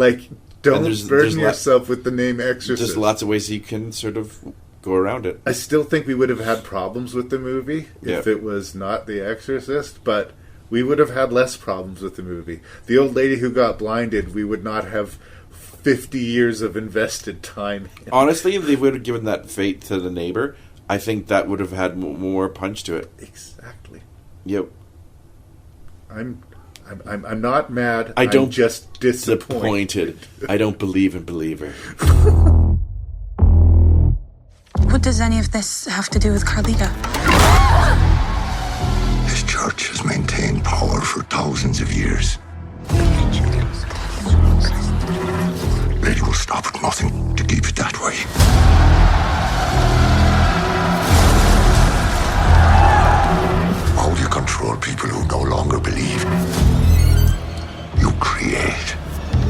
Don't burden yourself with the name Exorcist. There's lots of ways you can sort of go around it. I still think we would have had problems with the movie if it was not The Exorcist, but we would have had less problems with the movie. The old lady who got blinded, we would not have 50 years of invested time. Honestly, if they would have given that fate to the neighbor, I think that would have had more punch to it. Exactly. Yep. I'm not mad. I'm just disappointed. I don't believe in Believer. What does any of this have to do with Carlita? This church has maintained power for thousands of years. Lady will stop at nothing to keep it that way. How do you control people who no longer believe? You create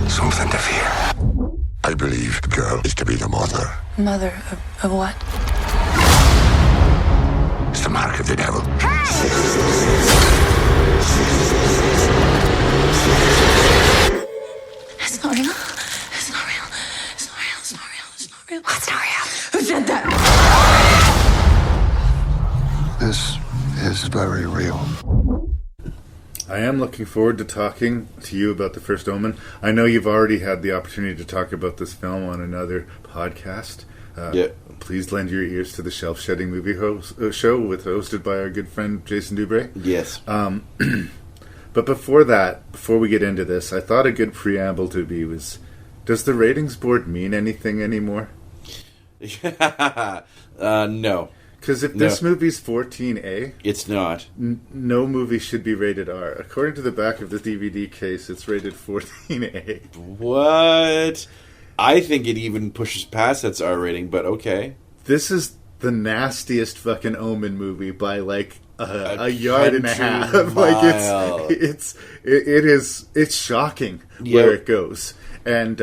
something to fear. I believe the girl is to be the mother. Mother of what? It's the mark of the devil. It's not real. It's not real. It's not real. It's not real. It's not real. What's not real? Who said that? This is very real. I am looking forward to talking to you about the first Omen. I know you've already had the opportunity to talk about this film on another podcast. Please lend your ears to the Shelf Shedding Movie Show hosted by our good friend Jason Dubray. Yes. But before we get into this, I thought a good preamble to be was, does the ratings board mean anything anymore? No. Because if this movie's 14A... It's not. No movie should be rated R. According to the back of the DVD case, it's rated 14A. What? I think it even pushes past its R rating, but okay. This is the nastiest fucking Omen movie by like a yard and a half. Like it's shocking where it goes. And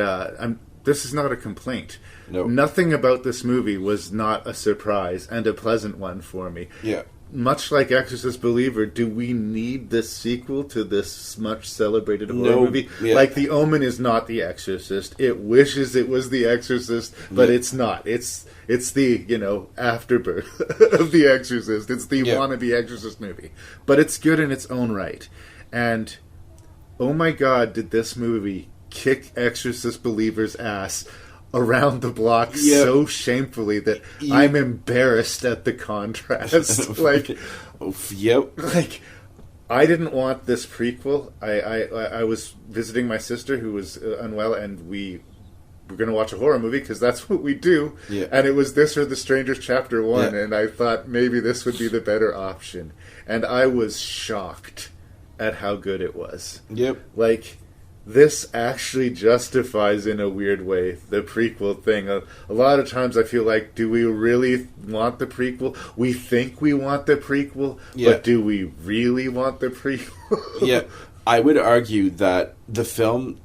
this is not a complaint. No. Nothing about this movie was not a surprise and a pleasant one for me. Yeah. Much like Exorcist Believer, do we need this sequel to this much celebrated horror movie? Yeah. Like, The Omen is not The Exorcist. It wishes it was The Exorcist, but it's not. It's the, afterbirth of The Exorcist. It's the wannabe Exorcist movie. But it's good in its own right. And, oh my god, did this movie kick Exorcist Believer's ass around the block so shamefully that I'm embarrassed at the contrast. Like, like, I didn't want this prequel. I was visiting my sister who was unwell, and we were going to watch a horror movie because that's what we do. Yeah. And it was this or The Strangers Chapter 1, and I thought maybe this would be the better option. And I was shocked at how good it was. Yep. Like, this actually justifies, in a weird way, the prequel thing. A lot of times I feel like, do we really want the prequel? We think we want the prequel, but do we really want the prequel? Yeah. I would argue that the film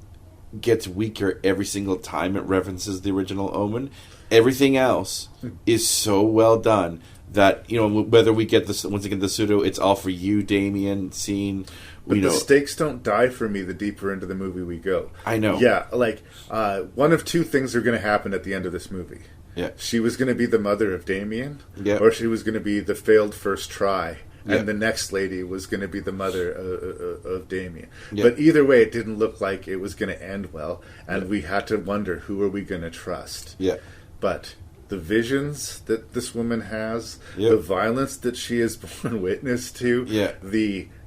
gets weaker every single time it references the original Omen. Everything else is so well done that, whether we get this, once again, the pseudo, it's all for you, Damien, scene. But the stakes don't die for me the deeper into the movie we go. I know. Yeah, like, one of two things are going to happen at the end of this movie. Yeah. She was going to be the mother of Damien, yeah. or she was going to be the failed first try, and the next lady was going to be the mother of Damien. Yeah. But either way, it didn't look like it was going to end well, and we had to wonder, who are we going to trust? Yeah. But the visions that this woman has, the violence that she has borne witness to,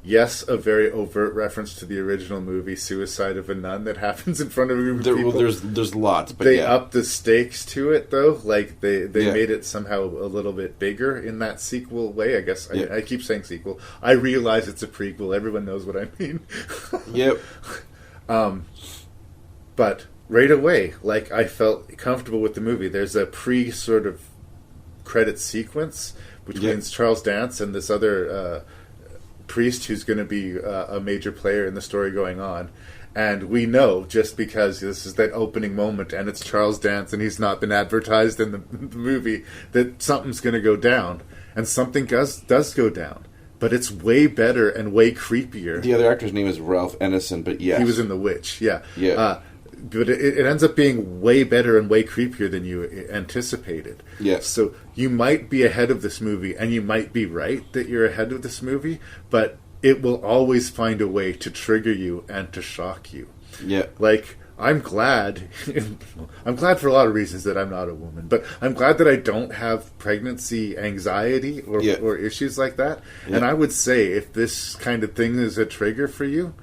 yes, a very overt reference to the original movie, Suicide of a Nun, that happens in front of a group of people. Well, there's lots, but they upped the stakes to it, though. Like, they made it somehow a little bit bigger in that sequel way, I guess. I keep saying sequel. I realize it's a prequel. Everyone knows what I mean. Yep. But right away, like, I felt comfortable with the movie. There's a sort of credit sequence between Charles Dance and this other priest who's going to be a major player in the story going on. And we know, just because this is that opening moment and it's Charles Dance and he's not been advertised in the movie, that something's going to go down. And something does go down. But it's way better and way creepier. The other actor's name is Ralph Ennison, but yes. He was in The Witch, yeah. But it ends up being way better and way creepier than you anticipated. Yes. So you might be ahead of this movie, and you might be right that you're ahead of this movie, but it will always find a way to trigger you and to shock you. Yeah. Like, I'm glad for a lot of reasons that I'm not a woman, but I'm glad that I don't have pregnancy anxiety or issues like that. Yeah. And I would say, if this kind of thing is a trigger for you,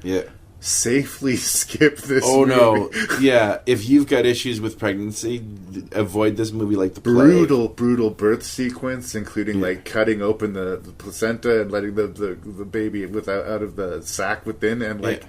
safely skip this movie. No. Yeah. If you've got issues with pregnancy, avoid this movie like the plague. Brutal birth sequence, including like cutting open the placenta and letting the baby out of the sac within, and like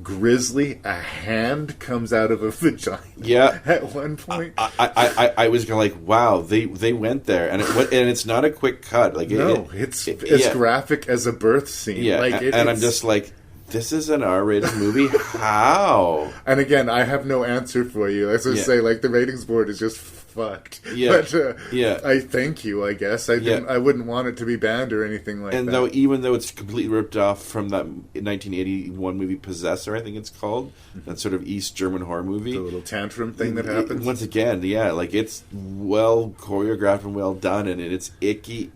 grisly, a hand comes out of a vagina. Yeah. At one point, I was going like, wow, they went there, and it's not a quick cut. Like, it's as graphic as a birth scene. Yeah, like, and I'm just like, this is an R-rated movie? How? And again, I have no answer for you. Let's just say, like, the ratings board is just fucked. Yeah. But I thank you, I guess. I wouldn't want it to be banned or anything like that. And even though it's completely ripped off from that 1981 movie Possessor, I think it's called, that sort of East German horror movie. The little tantrum thing that happens. Once again, like, it's well choreographed and well done, and it's icky.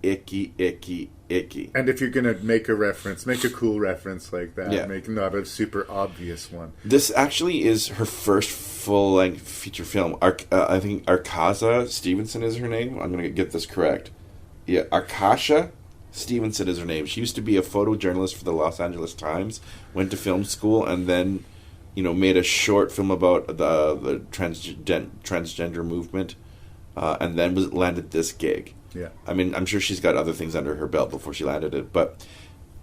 And if you're going to make a reference, make a cool reference like that. Yeah. Make not a super obvious one. This actually is her first full-length feature film. I think Arkasha Stevenson is her name. I'm going to get this correct. Yeah, Arkasha Stevenson is her name. She used to be a photojournalist for the Los Angeles Times, went to film school, and then, made a short film about the transgender movement, and then landed this gig. Yeah. I mean, I'm sure she's got other things under her belt before she landed it, but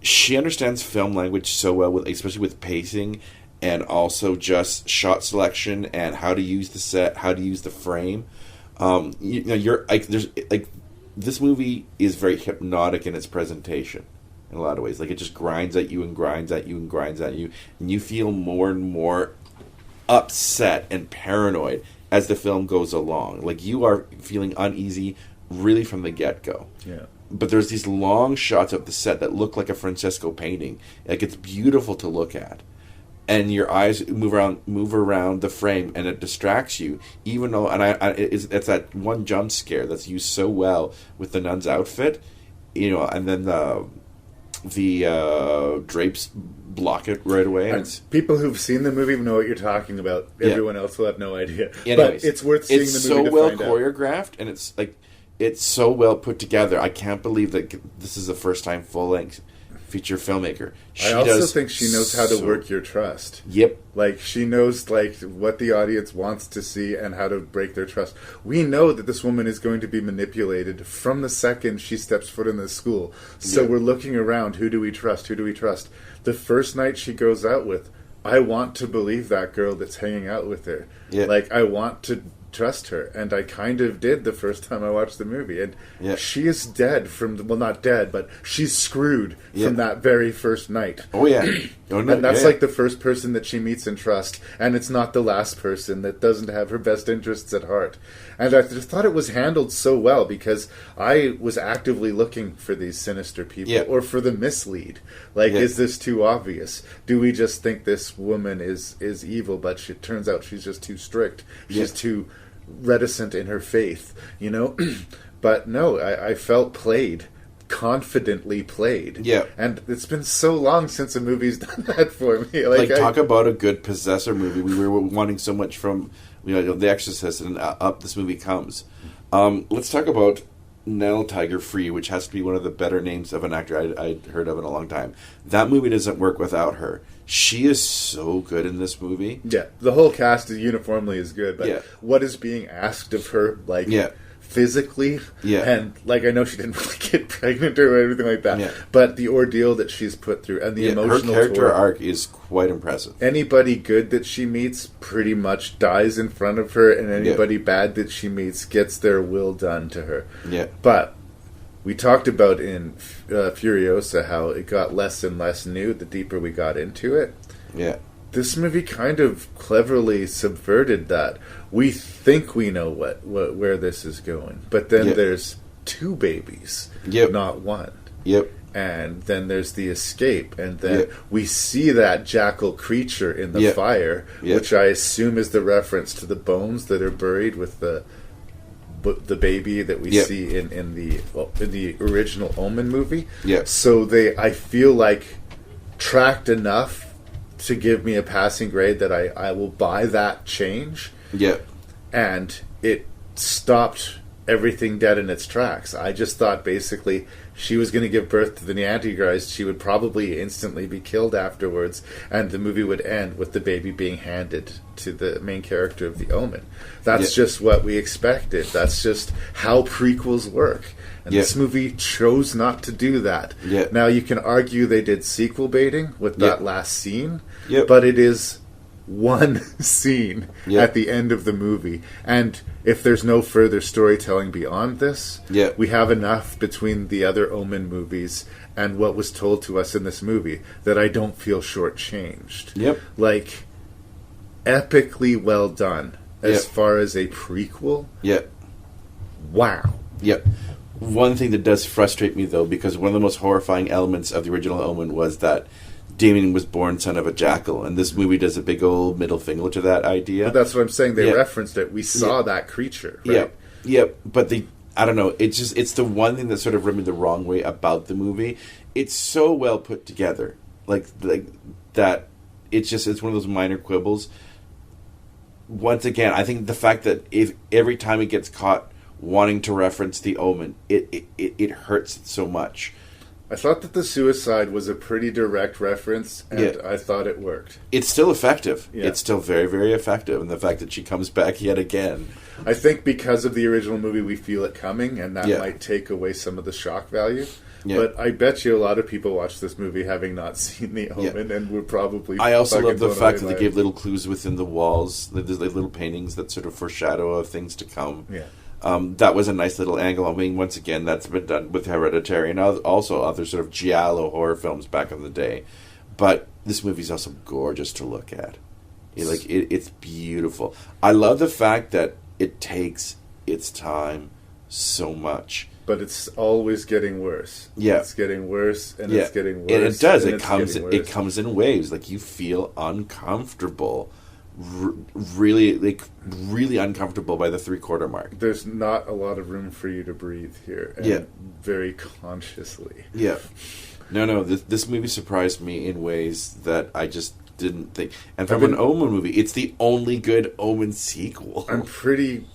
she understands film language so well, especially with pacing, and also just shot selection and how to use the set, how to use the frame. You're like, there's like, this movie is very hypnotic in its presentation in a lot of ways. Like, it just grinds at you and grinds at you and grinds at you, and you feel more and more upset and paranoid as the film goes along. Like, you are feeling uneasy really from the get-go. Yeah. But there's these long shots of the set that look like a Francesco painting. Like, it's beautiful to look at. And your eyes move around the frame, and it distracts you. Even though, and it's that one jump scare that's used so well with the nun's outfit, and then the drapes block it right away. And people who've seen the movie know what you're talking about. Everyone else will have no idea. Anyways, but it's worth seeing the movie. It's so to well find choreographed, and it's so well put together. I can't believe that this is the first time full length feature filmmaker. I also think she knows how to work your trust. Yep. Like, she knows, like, what the audience wants to see and how to break their trust. We know that this woman is going to be manipulated from the second she steps foot in the school. So we're looking around. Who do we trust? Who do we trust? The first night she goes out with, I want to believe that girl that's hanging out with her. Yeah. Like, I want to trust her, and I kind of did the first time I watched the movie, and she is dead not dead, but she's screwed from that very first night. Oh yeah. And that's like the first person that she meets and trusts, and it's not the last person that doesn't have her best interests at heart. And I just thought it was handled so well, because I was actively looking for these sinister people, or for the mislead. Like, is this too obvious? Do we just think this woman is evil, but it turns out she's just too strict. She's too reticent in her faith, But no, I felt played. Confidently played. Yeah. And it's been so long since a movie's done that for me. Like talk about a good possessor movie. We were wanting so much from The Exorcist, and up this movie comes. Let's talk about Nell Tiger Free, which has to be one of the better names of an actor I'd heard of in a long time. That movie doesn't work without her. She is so good in this movie. Yeah, the whole cast is uniformly as good, but what is being asked of her, physically, and I know she didn't really get pregnant or anything like that, but the ordeal that she's put through and the emotional her character tour, arc is quite impressive. Anybody good that she meets pretty much dies in front of her, and anybody bad that she meets gets their will done to her. But we talked about in Furiosa how it got less and less new the deeper we got into it. This movie kind of cleverly subverted that. We think we know where this is going, but then there's two babies, not one. And then there's the escape, and then we see that jackal creature in the fire, which I assume is the reference to the bones that are buried with the baby that we see in the original Omen movie. So I feel like tracked enough to give me a passing grade that I will buy that change. And it stopped everything dead in its tracks. I just thought basically she was going to give birth to the Antichrist. She would probably instantly be killed afterwards, and the movie would end with the baby being handed to the main character of the Omen. That's just what we expected. That's just how prequels work. And this movie chose not to do that. Now, you can argue they did sequel baiting with that last scene, but it is one scene at the end of the movie. And if there's no further storytelling beyond this, we have enough between the other Omen movies and what was told to us in this movie that I don't feel shortchanged. Like, epically well done as far as a prequel. Wow. One thing that does frustrate me, though, because one of the most horrifying elements of the original Omen was that Damien was born son of a jackal, and this movie does a big old middle finger to that idea. But that's what I'm saying. They referenced it. We saw that creature. Right? But I don't know. It's the one thing that sort of rubbed me the wrong way about the movie. It's so well put together, like that. It's one of those minor quibbles. Once again, I think the fact that if every time it gets caught wanting to reference the Omen, it hurts so much. I thought that the suicide was a pretty direct reference, and I thought it worked. It's still effective. It's still very, very effective, and the fact that she comes back yet again. I think because of the original movie, we feel it coming, and that might take away some of the shock value. Yeah. But I bet you a lot of people watch this movie having not seen the Omen and would probably... I also love the blown fact away that they by gave it. little clues within the walls. There's like little paintings that sort of foreshadow of things to come. Yeah. That was a nice little angle. I mean, once again, that's been done with Hereditary and also other sort of giallo horror films back in the day. But this movie's also gorgeous to look at. It's beautiful. I love the fact that it takes its time so much. But it's always getting worse. Yeah. It's getting worse, and it's getting worse. And it does. And It comes in waves. Like, you feel uncomfortable. Really uncomfortable by the 3/4 mark. There's not a lot of room for you to breathe here. And very consciously. Yeah. No. This movie surprised me in ways that I just didn't think. And from an Omen movie, it's the only good Omen sequel. I'm pretty...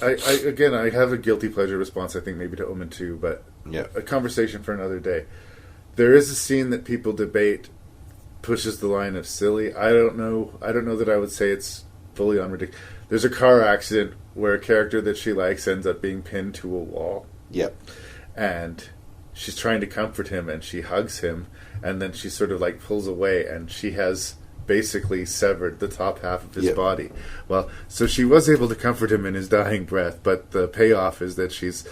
I have a guilty pleasure response, I think, maybe to Omen 2, but a conversation for another day. There is a scene that people debate pushes the line of silly. I don't know that I would say it's fully on ridiculous. There's a car accident where a character that she likes ends up being pinned to a wall. Yep. And she's trying to comfort him, and she hugs him, and then she sort of like pulls away, and she has basically severed the top half of his body. Well, so she was able to comfort him in his dying breath, but the payoff is that she's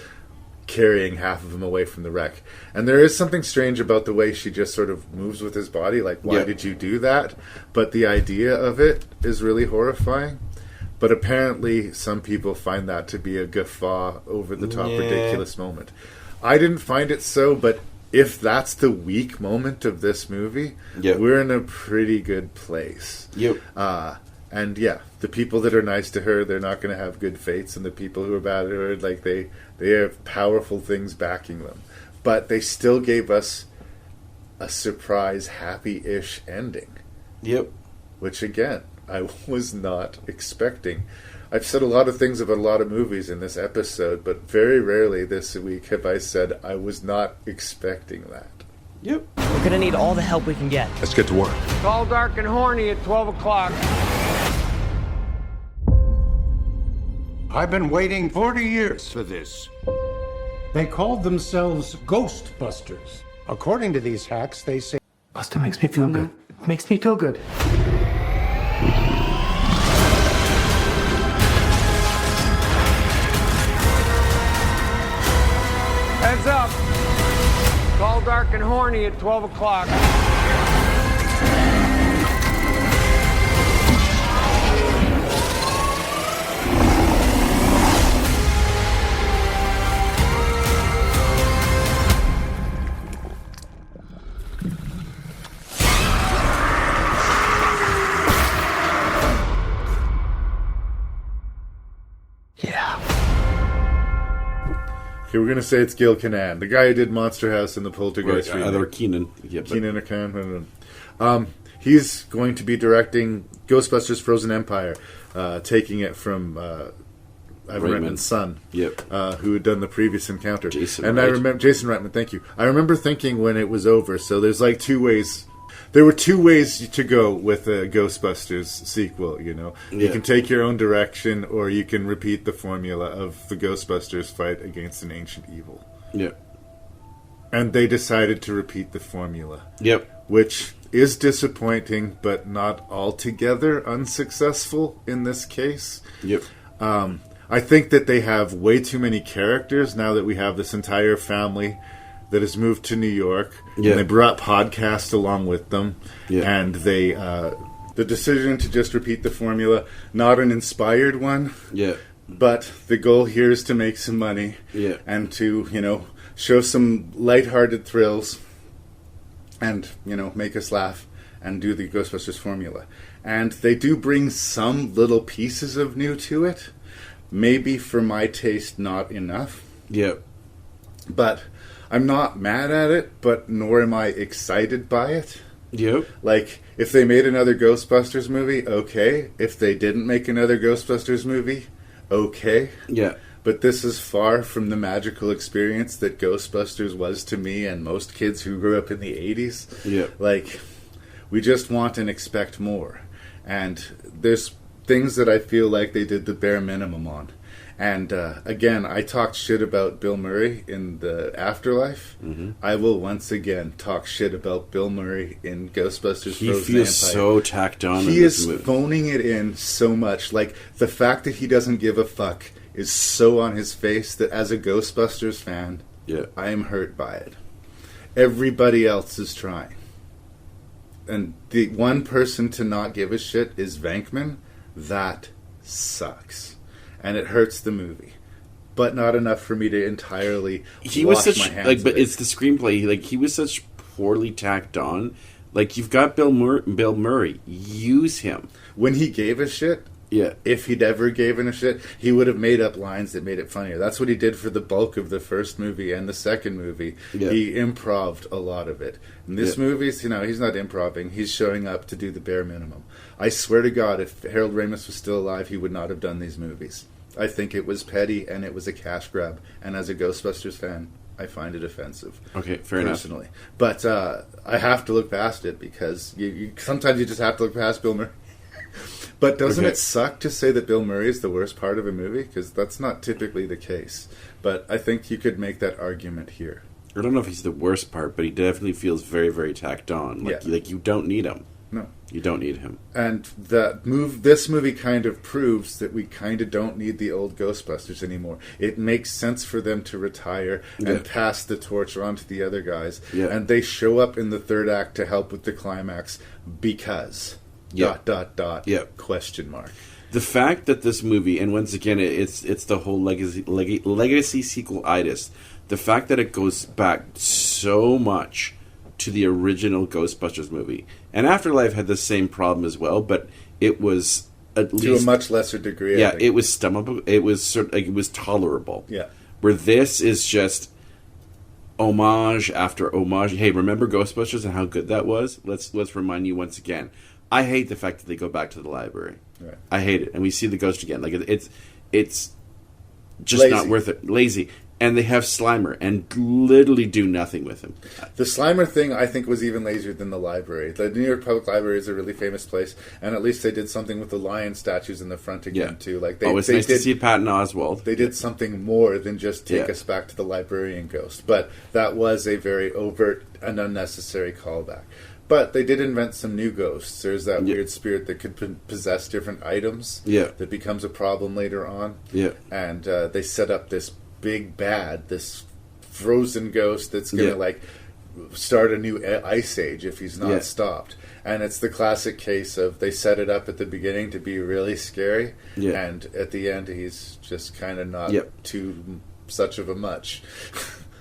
carrying half of him away from the wreck. And there is something strange about the way she just sort of moves with his body, like, why did you do that? But the idea of it is really horrifying. But apparently some people find that to be a guffaw, over-the-top, ridiculous moment. I didn't find it so, but if that's the weak moment of this movie, we're in a pretty good place. And the people that are nice to her, they're not going to have good fates, and the people who are bad to her, like they have powerful things backing them. But they still gave us a surprise, happy-ish ending. Which, again, I was not expecting. I've said a lot of things about a lot of movies in this episode, but very rarely this week have I said I was not expecting that. We're gonna need all the help we can get. Let's get to work. Tall, dark, and horny at 12 o'clock. I've been waiting 40 years for this. They called themselves Ghostbusters. According to these hacks, they say... Buster makes me feel good. Makes me feel good. Heads up. Tall, dark, and horny at 12 o'clock. Okay, we're going to say it's Gil Kinane, the guy who did Monster House and the Poltergeist. Or Keenan. Keenan or Kinane. He's going to be directing Ghostbusters Frozen Empire, taking it from Ivan Reitman's son, who had done the previous encounter. Jason Reitman, thank you. I remember thinking when it was over, so there's like two ways. There were two ways to go with a Ghostbusters sequel, you know. You can take your own direction, or you can repeat the formula of the Ghostbusters fight against an ancient evil. And they decided to repeat the formula. Which is disappointing, but not altogether unsuccessful in this case. I think that they have way too many characters now that we have this entire family that has moved to New York, and they brought podcast along with them, and they the decision to just repeat the formula, not an inspired one, but the goal here is to make some money, and to show some lighthearted thrills, and make us laugh, and do the Ghostbusters formula, and they do bring some little pieces of new to it, maybe for my taste not enough, but I'm not mad at it, but nor am I excited by it. Like, if they made another Ghostbusters movie, okay. If they didn't make another Ghostbusters movie, okay. But this is far from the magical experience that Ghostbusters was to me and most kids who grew up in the 80s. Like, we just want and expect more. And there's things that I feel like they did the bare minimum on. And again, I talked shit about Bill Murray in the Afterlife. Mm-hmm. I will once again talk shit about Bill Murray in Ghostbusters. He Frozen feels Empire. so tacked on. He in this is movie. phoning it in so much. Like, the fact that he doesn't give a fuck is so on his face that as a Ghostbusters fan, I am hurt by it. Everybody else is trying. And the one person to not give a shit is Venkman. That sucks. And it hurts the movie. But not enough for me to entirely wash my hands of but it. it's the screenplay. Like, he was such poorly tacked on. Like, you've got Bill Murray. Use him. When he gave a shit, if he'd ever given a shit, he would have made up lines that made it funnier. That's what he did for the bulk of the first movie and the second movie. He improv'd a lot of it. In this movie, he's not improving. He's showing up to do the bare minimum. I swear to God, if Harold Ramis was still alive, he would not have done these movies. I think it was petty and it was a cash grab. And as a Ghostbusters fan, I find it offensive. Okay, fair enough. Personally. But I have to look past it because sometimes you just have to look past Bill Murray. But doesn't it suck to say that Bill Murray is the worst part of a movie? Because that's not typically the case. But I think you could make that argument here. I don't know if he's the worst part, but he definitely feels very, very tacked on. Like you don't need him. No. You don't need him. And this movie kind of proves that we kind of don't need the old Ghostbusters anymore. It makes sense for them to retire and pass the torch on to the other guys. Yeah. And they show up in the third act to help with the climax because... ... question mark. The fact that this movie, and once again, it's the whole legacy sequel-itis. The fact that it goes back so much to the original Ghostbusters movie, and Afterlife had the same problem as well, but it was at least to a much lesser degree. I think. It was stomachable. It was it was tolerable. Yeah, where this is just homage after homage. Hey, remember Ghostbusters and how good that was? Let's remind you once again. I hate the fact that they go back to the library. Right. I hate it, and we see the ghost again. Like it's just not worth it. Lazy, and they have Slimer and literally do nothing with him. The Slimer thing, I think, was even lazier than the library. The New York Public Library is a really famous place, and at least they did something with the lion statues in the front again too. Like it's nice to see Patton Oswalt. They did something more than just take us back to the librarian ghost, but that was a very overt and unnecessary callback. But they did invent some new ghosts. There's that weird spirit that could possess different items that becomes a problem later on. Yeah. And they set up this big bad, this frozen ghost that's going to start a new ice age if he's not stopped. And it's the classic case of they set it up at the beginning to be really scary, and at the end he's just kind of not too such of a much.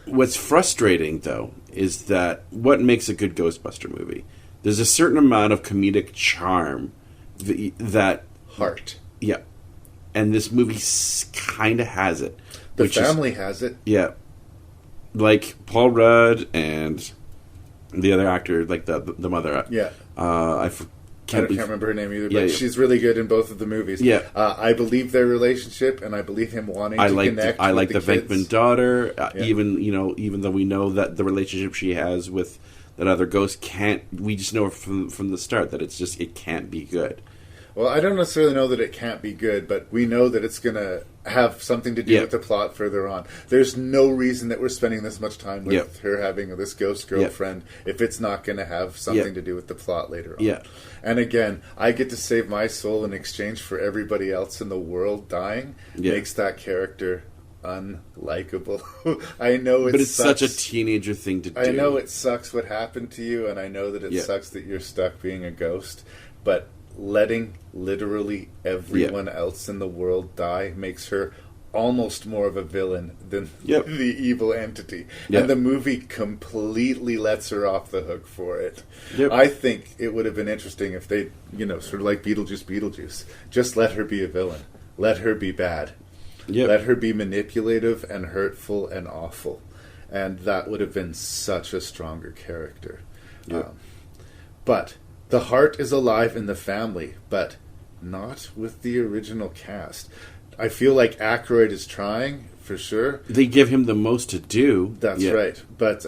What's frustrating, though, is that what makes a good Ghostbuster movie? There's a certain amount of comedic charm that... Heart. Yeah. And this movie kind of has it. The family has it. Yeah. Like Paul Rudd and the other actor, like the mother. Yeah. I can't remember her name either, but she's really good in both of the movies. Yeah. I believe their relationship, and I believe him wanting to connect I like with the kids. Venkman daughter, even though we know that the relationship she has with that other ghost we just know from the start that it can't be good. Well, I don't necessarily know that it can't be good, but we know that it's going to have something to do with the plot further on. There's no reason that we're spending this much time with her having this ghost girlfriend if it's not going to have something to do with the plot later on. Yeah. And again, I get to save my soul in exchange for everybody else in the world dying. Makes that character unlikable. I know but it's such a teenager thing to do. I know it sucks what happened to you, and I know that it sucks that you're stuck being a ghost, but letting literally everyone else in the world die makes her almost more of a villain than the evil entity. And the movie completely lets her off the hook for it. I think it would have been interesting if they, sort of like Beetlejuice, just let her be a villain. Let her be bad. Let her be manipulative and hurtful and awful. And that would have been such a stronger character. But the heart is alive in the family, but not with the original cast. I feel like Aykroyd is trying, for sure. They give him the most to do. That's right. But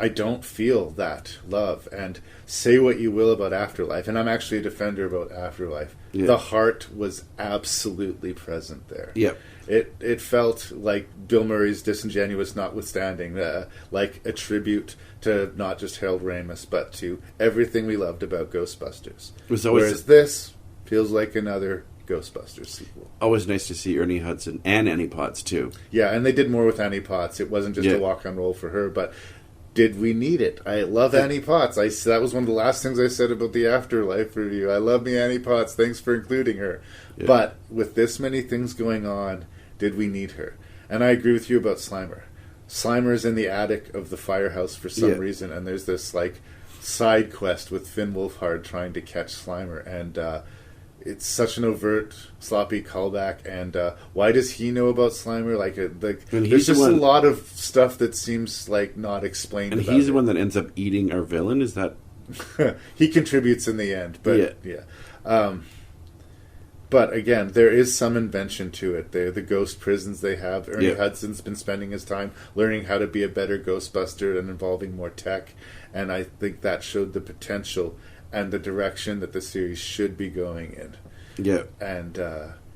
I don't feel that love. And say what you will about Afterlife, and I'm actually a defender about Afterlife. Yeah. The heart was absolutely present there. Yep. It felt like Bill Murray's disingenuous notwithstanding, like a tribute to not just Harold Ramis, but to everything we loved about Ghostbusters. Whereas this feels like another Ghostbusters sequel. Always nice to see Ernie Hudson and Annie Potts too. Yeah, and they did more with Annie Potts. It wasn't just a walk-on role for her, but did we need it? I love Annie Potts. That was one of the last things I said about the Afterlife review. I love me Annie Potts. Thanks for including her. Yeah. But with this many things going on, did we need her? And I agree with you about Slimer. Slimer's in the attic of the firehouse for some reason, and there's this like side quest with Finn Wolfhard trying to catch Slimer, and it's such an overt, sloppy callback. And why does he know about Slimer? There's just a lot of stuff that seems like not explained. And he's the one that ends up eating our villain. Is that he contributes in the end? But but again, there is some invention to it. The ghost prisons they have. Ernie Hudson's been spending his time learning how to be a better Ghostbuster and involving more tech. And I think that showed the potential and the direction that the series should be going in. Yeah. And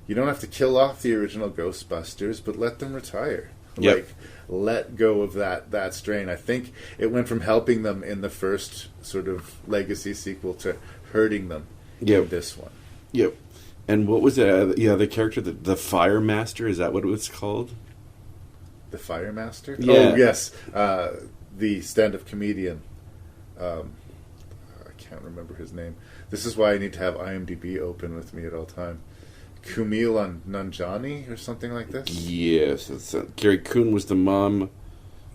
you don't have to kill off the original Ghostbusters, but let them retire. Yep. Let go of that strain. I think it went from helping them in the first sort of Legacy sequel to hurting them in this one. Yep. And what was it? The character, the Fire Master, is that what it was called? The Fire Master? Yeah. Oh, yes. The stand-up comedian. I can't remember his name. This is why I need to have IMDb open with me at all time. Kumail Nanjiani or something like this? Yes. Carrie Coon was the mom.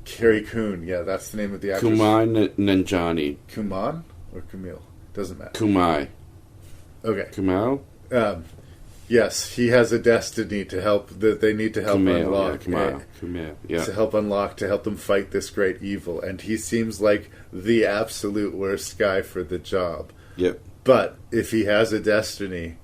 Carrie Coon, yeah, that's the name of the actress. Kumai Nanjiani. Kuman or Kumail? Doesn't matter. Kumai. Okay. Kumail? Yes, he has a destiny to help that they need to help unlock. Kumail, to help unlock, to help them fight this great evil, and he seems like the absolute worst guy for the job. Yep. But if he has a destiny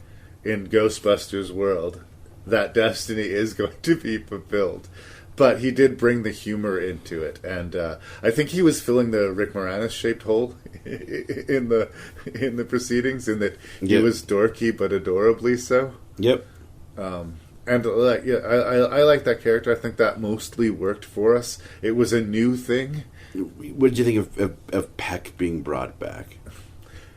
in Ghostbusters world, that destiny is going to be fulfilled. But he did bring the humor into it, and I think he was filling the Rick Moranis-shaped hole in the proceedings, in that he was dorky but adorably so. Yep. And I like that character. I think that mostly worked for us. It was a new thing. What did you think of Peck being brought back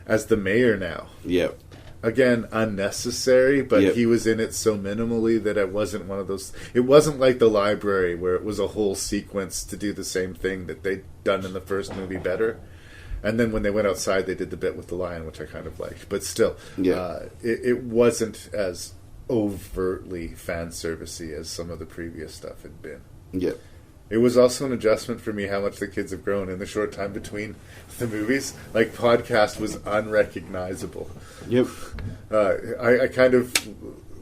as the mayor now? Yep. Again, unnecessary, but he was in it so minimally that it wasn't one of those... It wasn't like The Library, where it was a whole sequence to do the same thing that they'd done in the first movie better. And then when they went outside, they did the bit with the lion, which I kind of liked. But still, it wasn't as overtly fan-servicey as some of the previous stuff had been. Yeah. It was also an adjustment for me how much the kids have grown in the short time between the movies. Like, Podcast was unrecognizable. Yep. I kind of,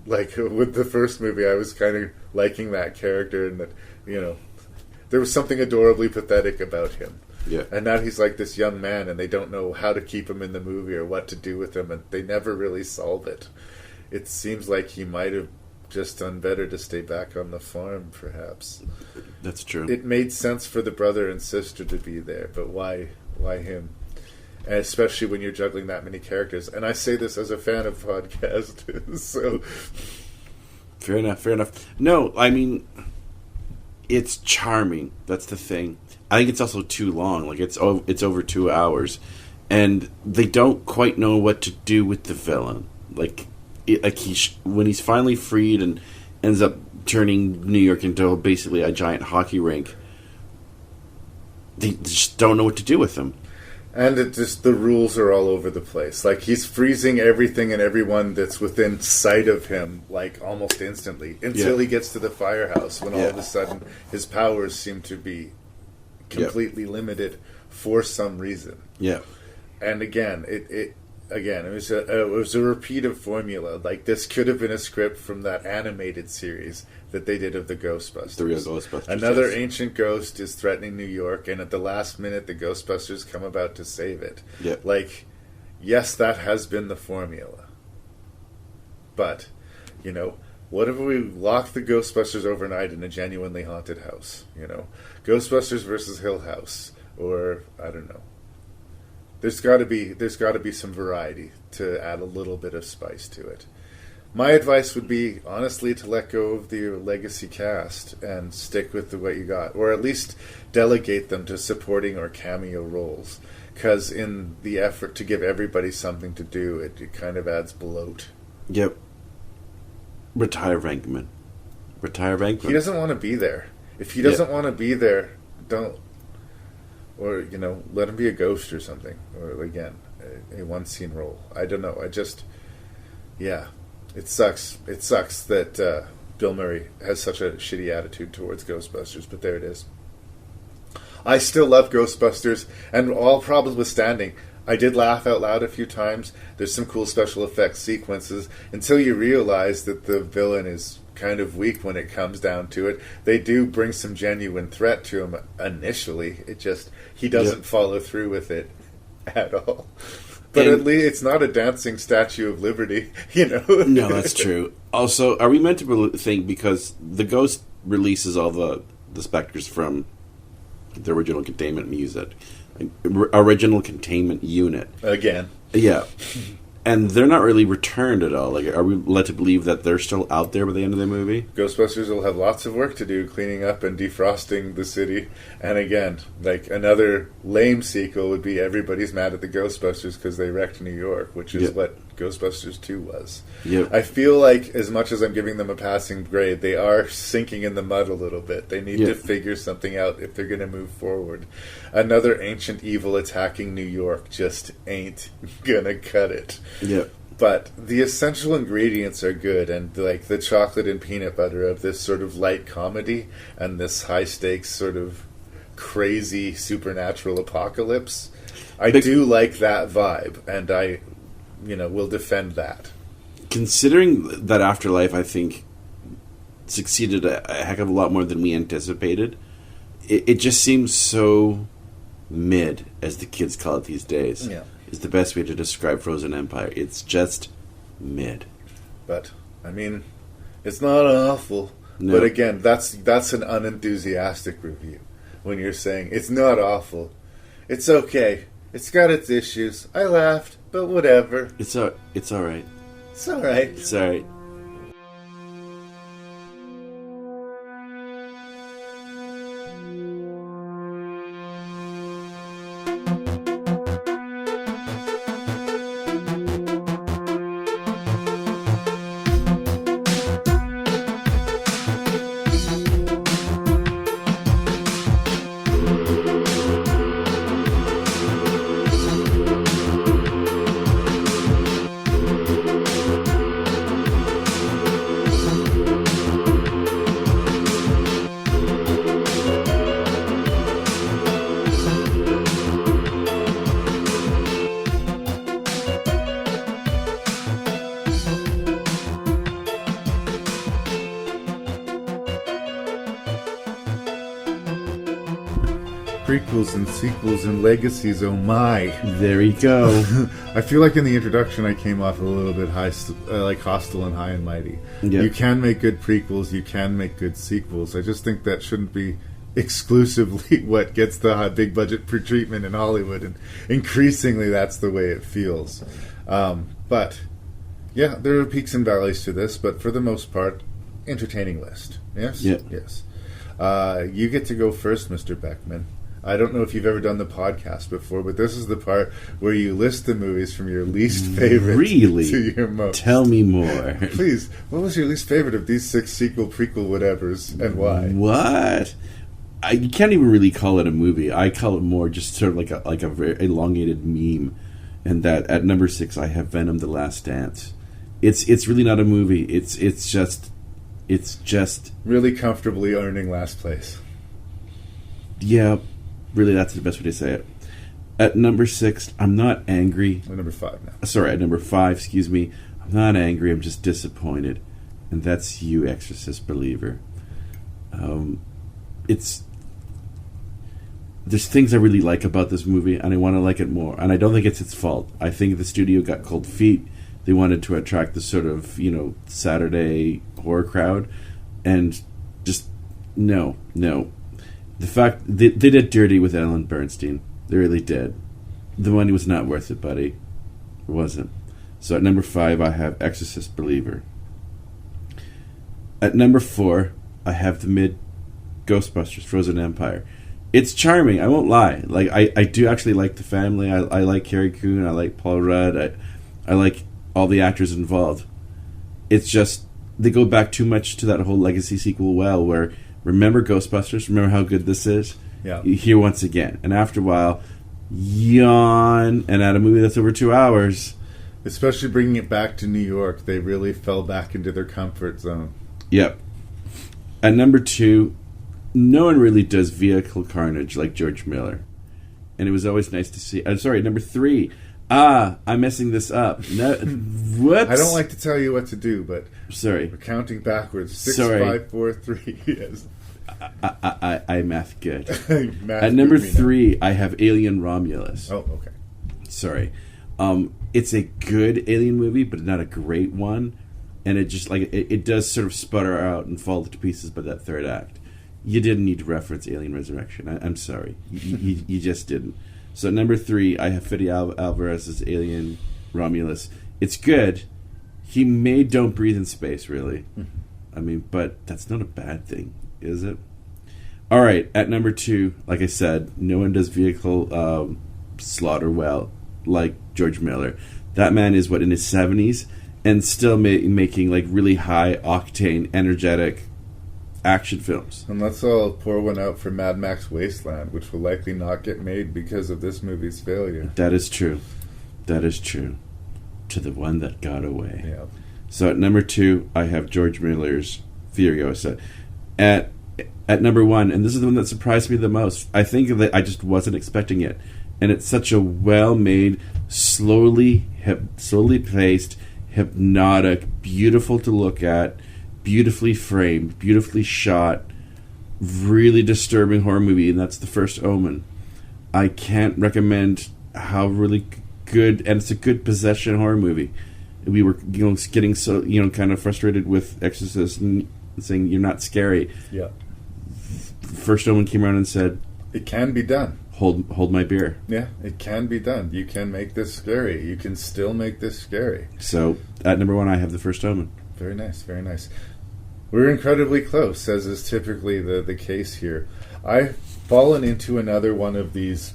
like, with the first movie, I was kind of liking that character, and that, there was something adorably pathetic about him. Yeah. And now he's like this young man, and they don't know how to keep him in the movie or what to do with him, and they never really solve it. It seems like he might have just done better to stay back on the farm, perhaps. That's true. It made sense for the brother and sister to be there, but why him? And especially when you're juggling that many characters. And I say this as a fan of Podcast, so... Fair enough. No, I mean, it's charming. That's the thing. I think it's also too long. Like, it's over 2 hours. And they don't quite know what to do with the villain. When he's finally freed and ends up turning New York into basically a giant hockey rink, they just don't know what to do with him. And the rules are all over the place. Like, he's freezing everything and everyone that's within sight of him, like, almost instantly, until he gets to the firehouse, when all of a sudden his powers seem to be completely limited for some reason. Yeah. And again, it was a repeat of formula. Like, this could have been a script from that animated series that they did of the Ghostbusters. The real Ghostbusters. Another ancient ghost is threatening New York, and at the last minute, the Ghostbusters come about to save it. Yep. Like, yes, that has been the formula. But, what if we lock the Ghostbusters overnight in a genuinely haunted house? Ghostbusters versus Hill House. or I don't know. There's got to be some variety to add a little bit of spice to it. My advice would be, honestly, to let go of the legacy cast and stick with what you got, or at least delegate them to supporting or cameo roles, because in the effort to give everybody something to do, it kind of adds bloat. Yep. Retire Venkman. He doesn't want to be there. If he doesn't want to be there, don't. Or, let him be a ghost or something. Or, again, a one-scene role. I don't know. It sucks. It sucks that Bill Murray has such a shitty attitude towards Ghostbusters, but there it is. I still love Ghostbusters, and all problems withstanding, I did laugh out loud a few times. There's some cool special effects sequences, until you realize that the villain is kind of weak when it comes down to it. They do bring some genuine threat to him initially. He doesn't follow through with it at all. But at least it's not a dancing Statue of Liberty, No, that's true. Also, are we meant to think, because the Ghost releases all the specters from the original containment unit. Again. Yeah. And they're not really returned at all. Are we led to believe that they're still out there by the end of the movie? Ghostbusters will have lots of work to do cleaning up and defrosting the city. And again, another lame sequel would be everybody's mad at the Ghostbusters because they wrecked New York, which is what Ghostbusters 2 was. Yep. I feel like, as much as I'm giving them a passing grade, they are sinking in the mud a little bit. They need to figure something out if they're going to move forward. Another ancient evil attacking New York just ain't gonna cut it. Yep. But the essential ingredients are good, and the chocolate and peanut butter of this sort of light comedy and this high stakes sort of crazy supernatural apocalypse. I do like that vibe, and I will defend that. Considering that Afterlife, I think, succeeded a heck of a lot more than we anticipated, it just seems so mid, as the kids call it these days. Yeah. Is the best way to describe Frozen Empire. It's just mid. But, it's not awful. No. But again, that's an unenthusiastic review. When you're saying, it's not awful. It's okay. It's got its issues. I laughed, but whatever. It's all right. It's all right. It's all right. Prequels and sequels and legacies, oh my. There you go. I feel like in the introduction I came off a little bit hostile and high and mighty. Yep. You can make good prequels, you can make good sequels. I just think that shouldn't be exclusively what gets the big budget treatment in Hollywood, and increasingly that's the way it feels. But yeah, there are peaks and valleys to this, but for the most part, entertaining list. Yes? Yeah. Yes. You get to go first, Mr. Beckmann. I don't know if you've ever done the podcast before, but this is the part where you list the movies from your least favorite to your most. Tell me more. Please, what was your least favorite of these 6 sequel, prequel, whatevers, and why? What? You can't even really call it a movie. I call it more just sort of like a very elongated meme. And that at number 6, I have Venom: The Last Dance. It's really not a movie. It's just really comfortably earning last place. Yeah, really, that's the best way to say it. At number 6, I'm not angry. At number 5 now. Sorry, at number 5, excuse me. I'm not angry, I'm just disappointed. And that's you, Exorcist believer. There's things I really like about this movie, and I want to like it more. And I don't think it's its fault. I think the studio got cold feet. They wanted to attract the sort of, Saturday horror crowd. And just, no. The fact they did dirty with Ellen Bernstein. They really did. The money was not worth it, buddy. It wasn't. So at number 5, I have Exorcist Believer. At number 4, I have the mid Ghostbusters Frozen Empire. It's charming, I won't lie. Like I do actually like the family. I like Carrie Coon, I like Paul Rudd, I like all the actors involved. It's just they go back too much to that whole Legacy sequel where remember Ghostbusters? Remember how good this is? Yeah. Here once again. And after a while, yawn, and at a movie that's over 2 hours. Especially bringing it back to New York, they really fell back into their comfort zone. Yep. At number 2, no one really does vehicle carnage like George Miller. And it was always nice to see. I'm sorry, number 3. I'm messing this up. No, whoops. I don't like to tell you what to do, but sorry. We're counting backwards. 6, sorry. 5, 4, 3. Yes. I math good. Math At number 3, I have Alien Romulus. Oh, okay. Sorry. It's a good Alien movie, but not a great one. And it just it does sort of sputter out and fall to pieces by that third act. You didn't need to reference Alien Resurrection. I'm sorry. You just didn't. So at number 3, I have Fede Alvarez's Alien Romulus. It's good. He made Don't Breathe in Space, really. I mean, but that's not a bad thing, is it? All right, at number 2, like I said, no one does vehicle slaughter well like George Miller. That man is, in his 70s, and still making, really high-octane, energetic action films. And let's all pour one out for Mad Max Wasteland, which will likely not get made because of this movie's failure. That is true. That is true. To the one that got away. Yeah. So at number 2, I have George Miller's Furiosa. At number 1, and this is the one that surprised me the most, I think that I just wasn't expecting it. And it's such a well-made, slowly paced, hypnotic, beautiful to look at, beautifully framed, beautifully shot, really disturbing horror movie, and that's the first Omen. I can't recommend how really good, and it's a good possession horror movie. We were getting so kind of frustrated with Exorcist and saying you're not scary. Yeah. First Omen came around and said it can be done. Hold my beer. Yeah, it can be done. You can make this scary. You can still make this scary. So at number 1, I have the first Omen. Very nice, very nice. We're incredibly close, as is typically the case here. I've fallen into another one of these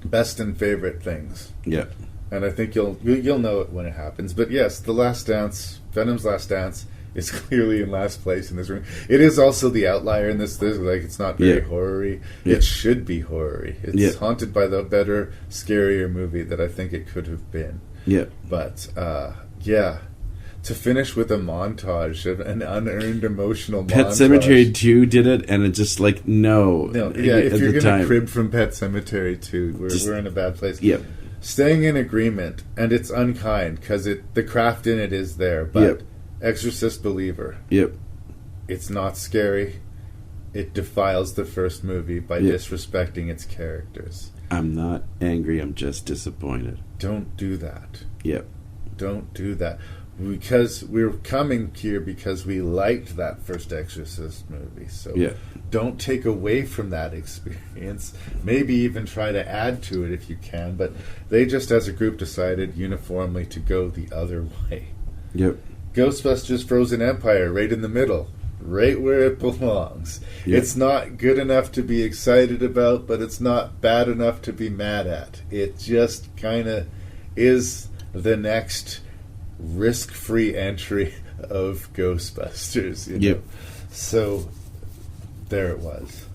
best and favorite things. Yeah. And I think you'll know it when it happens. But yes, The Last Dance, Venom's Last Dance, is clearly in last place in this room. It is also the outlier in this. It's not very horror-y. Yeah. It should be horror-y. It's haunted by the better, scarier movie that I think it could have been. Yeah. But, to finish with a montage, an unearned emotional montage. Pet Sematary 2 did it, and it just no. Yeah, if you're going to crib from Pet Sematary 2, we're in a bad place. Yep. Staying in agreement, and it's unkind, because the craft in it is there, but Exorcist Believer. Yep. It's not scary. It defiles the first movie by disrespecting its characters. I'm not angry, I'm just disappointed. Don't do that. Yep. Don't do that. Because we're coming here because we liked that first Exorcist movie. So don't take away from that experience. Maybe even try to add to it if you can. But they just, as a group, decided uniformly to go the other way. Yep. Ghostbusters Frozen Empire, right in the middle. Right where it belongs. Yep. It's not good enough to be excited about, but it's not bad enough to be mad at. It just kind of is the next risk-free entry of Ghostbusters. Yep. So there it was.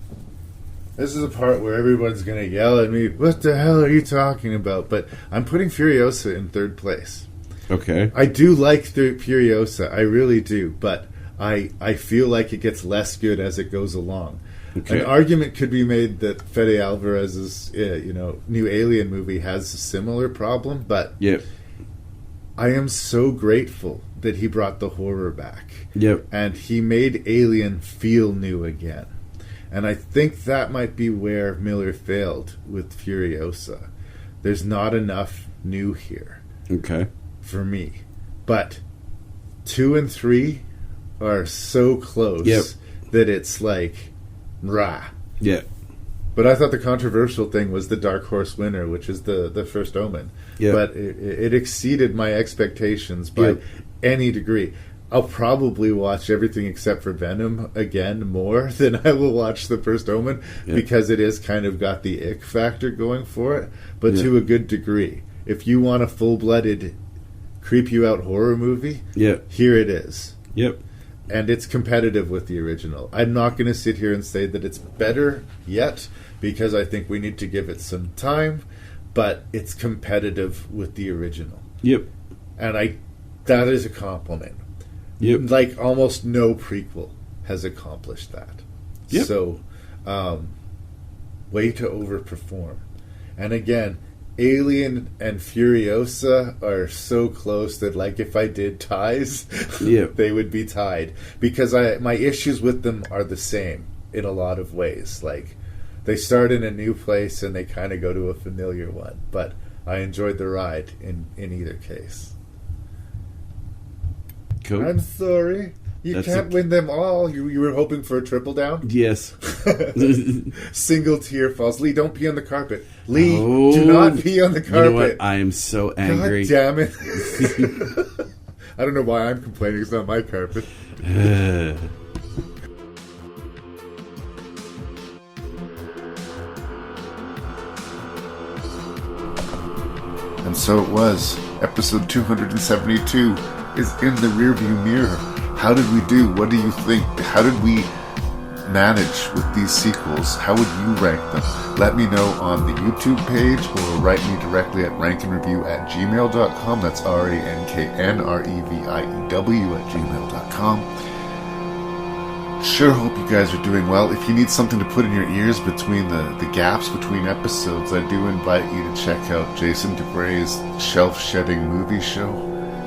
This is the part where everyone's going to yell at me, what the hell are you talking about? But I'm putting Furiosa in third place. Okay. I do like the Furiosa. I really do. But I feel like it gets less good as it goes along. Okay. An argument could be made that Fede Alvarez's new Alien movie has a similar problem, but I am so grateful that he brought the horror back. Yep. And he made Alien feel new again. And I think that might be where Miller failed with Furiosa. There's not enough new here. Okay. For me. But 2 and 3 are so close that it's like, rah. Yeah. But I thought the controversial thing was the Dark Horse winner, which is the first Omen. Yeah. But it exceeded my expectations by any degree. I'll probably watch everything except for Venom again more than I will watch the first Omen because it is kind of got the ick factor going for it, but to a good degree. If you want a full-blooded, creep-you-out horror movie, here it is. Yep. And it's competitive with the original. I'm not going to sit here and say that it's better yet because I think we need to give it some time, but it's competitive with the original. Yep. And that is a compliment. Yep. Like almost no prequel has accomplished that. Yep. So, way to overperform. And again, Alien and Furiosa are so close that, like, if I did ties, they would be tied. Because my issues with them are the same in a lot of ways. Like, they start in a new place and they kind of go to a familiar one. But I enjoyed the ride in either case. Cool. I'm sorry. You can't win them all. You were hoping for a triple down? Yes. Single tear falls. Lee, don't pee on the carpet. Lee, do not pee on the carpet. You know what? I am so angry. God damn it. I don't know why I'm complaining. It's not my carpet. And so it was. Episode 272 is in the rearview mirror. How did we do? What do you think? How did we manage with these sequels? How would you rank them? Let me know on the YouTube page or write me directly at ranknreview@gmail.com. That's ranknreview@gmail.com. Sure hope you guys are doing well. If you need something to put in your ears between the gaps between episodes, I do invite you to check out Jason DeBray's shelf-shedding movie show.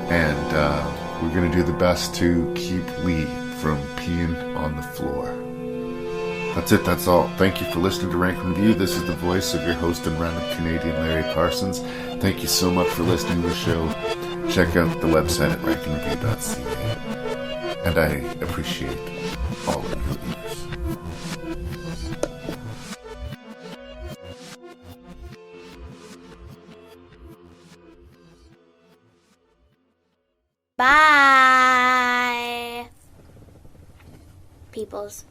And we're going to do the best to keep Lee from peeing on the floor. That's it, that's all. Thank you for listening to Rank Review. This is the voice of your host and random Canadian Larry Parsons. Thank you so much for listening to the show. Check out the website at ranknreview.ca. And I appreciate all of your ears. Bye, peoples.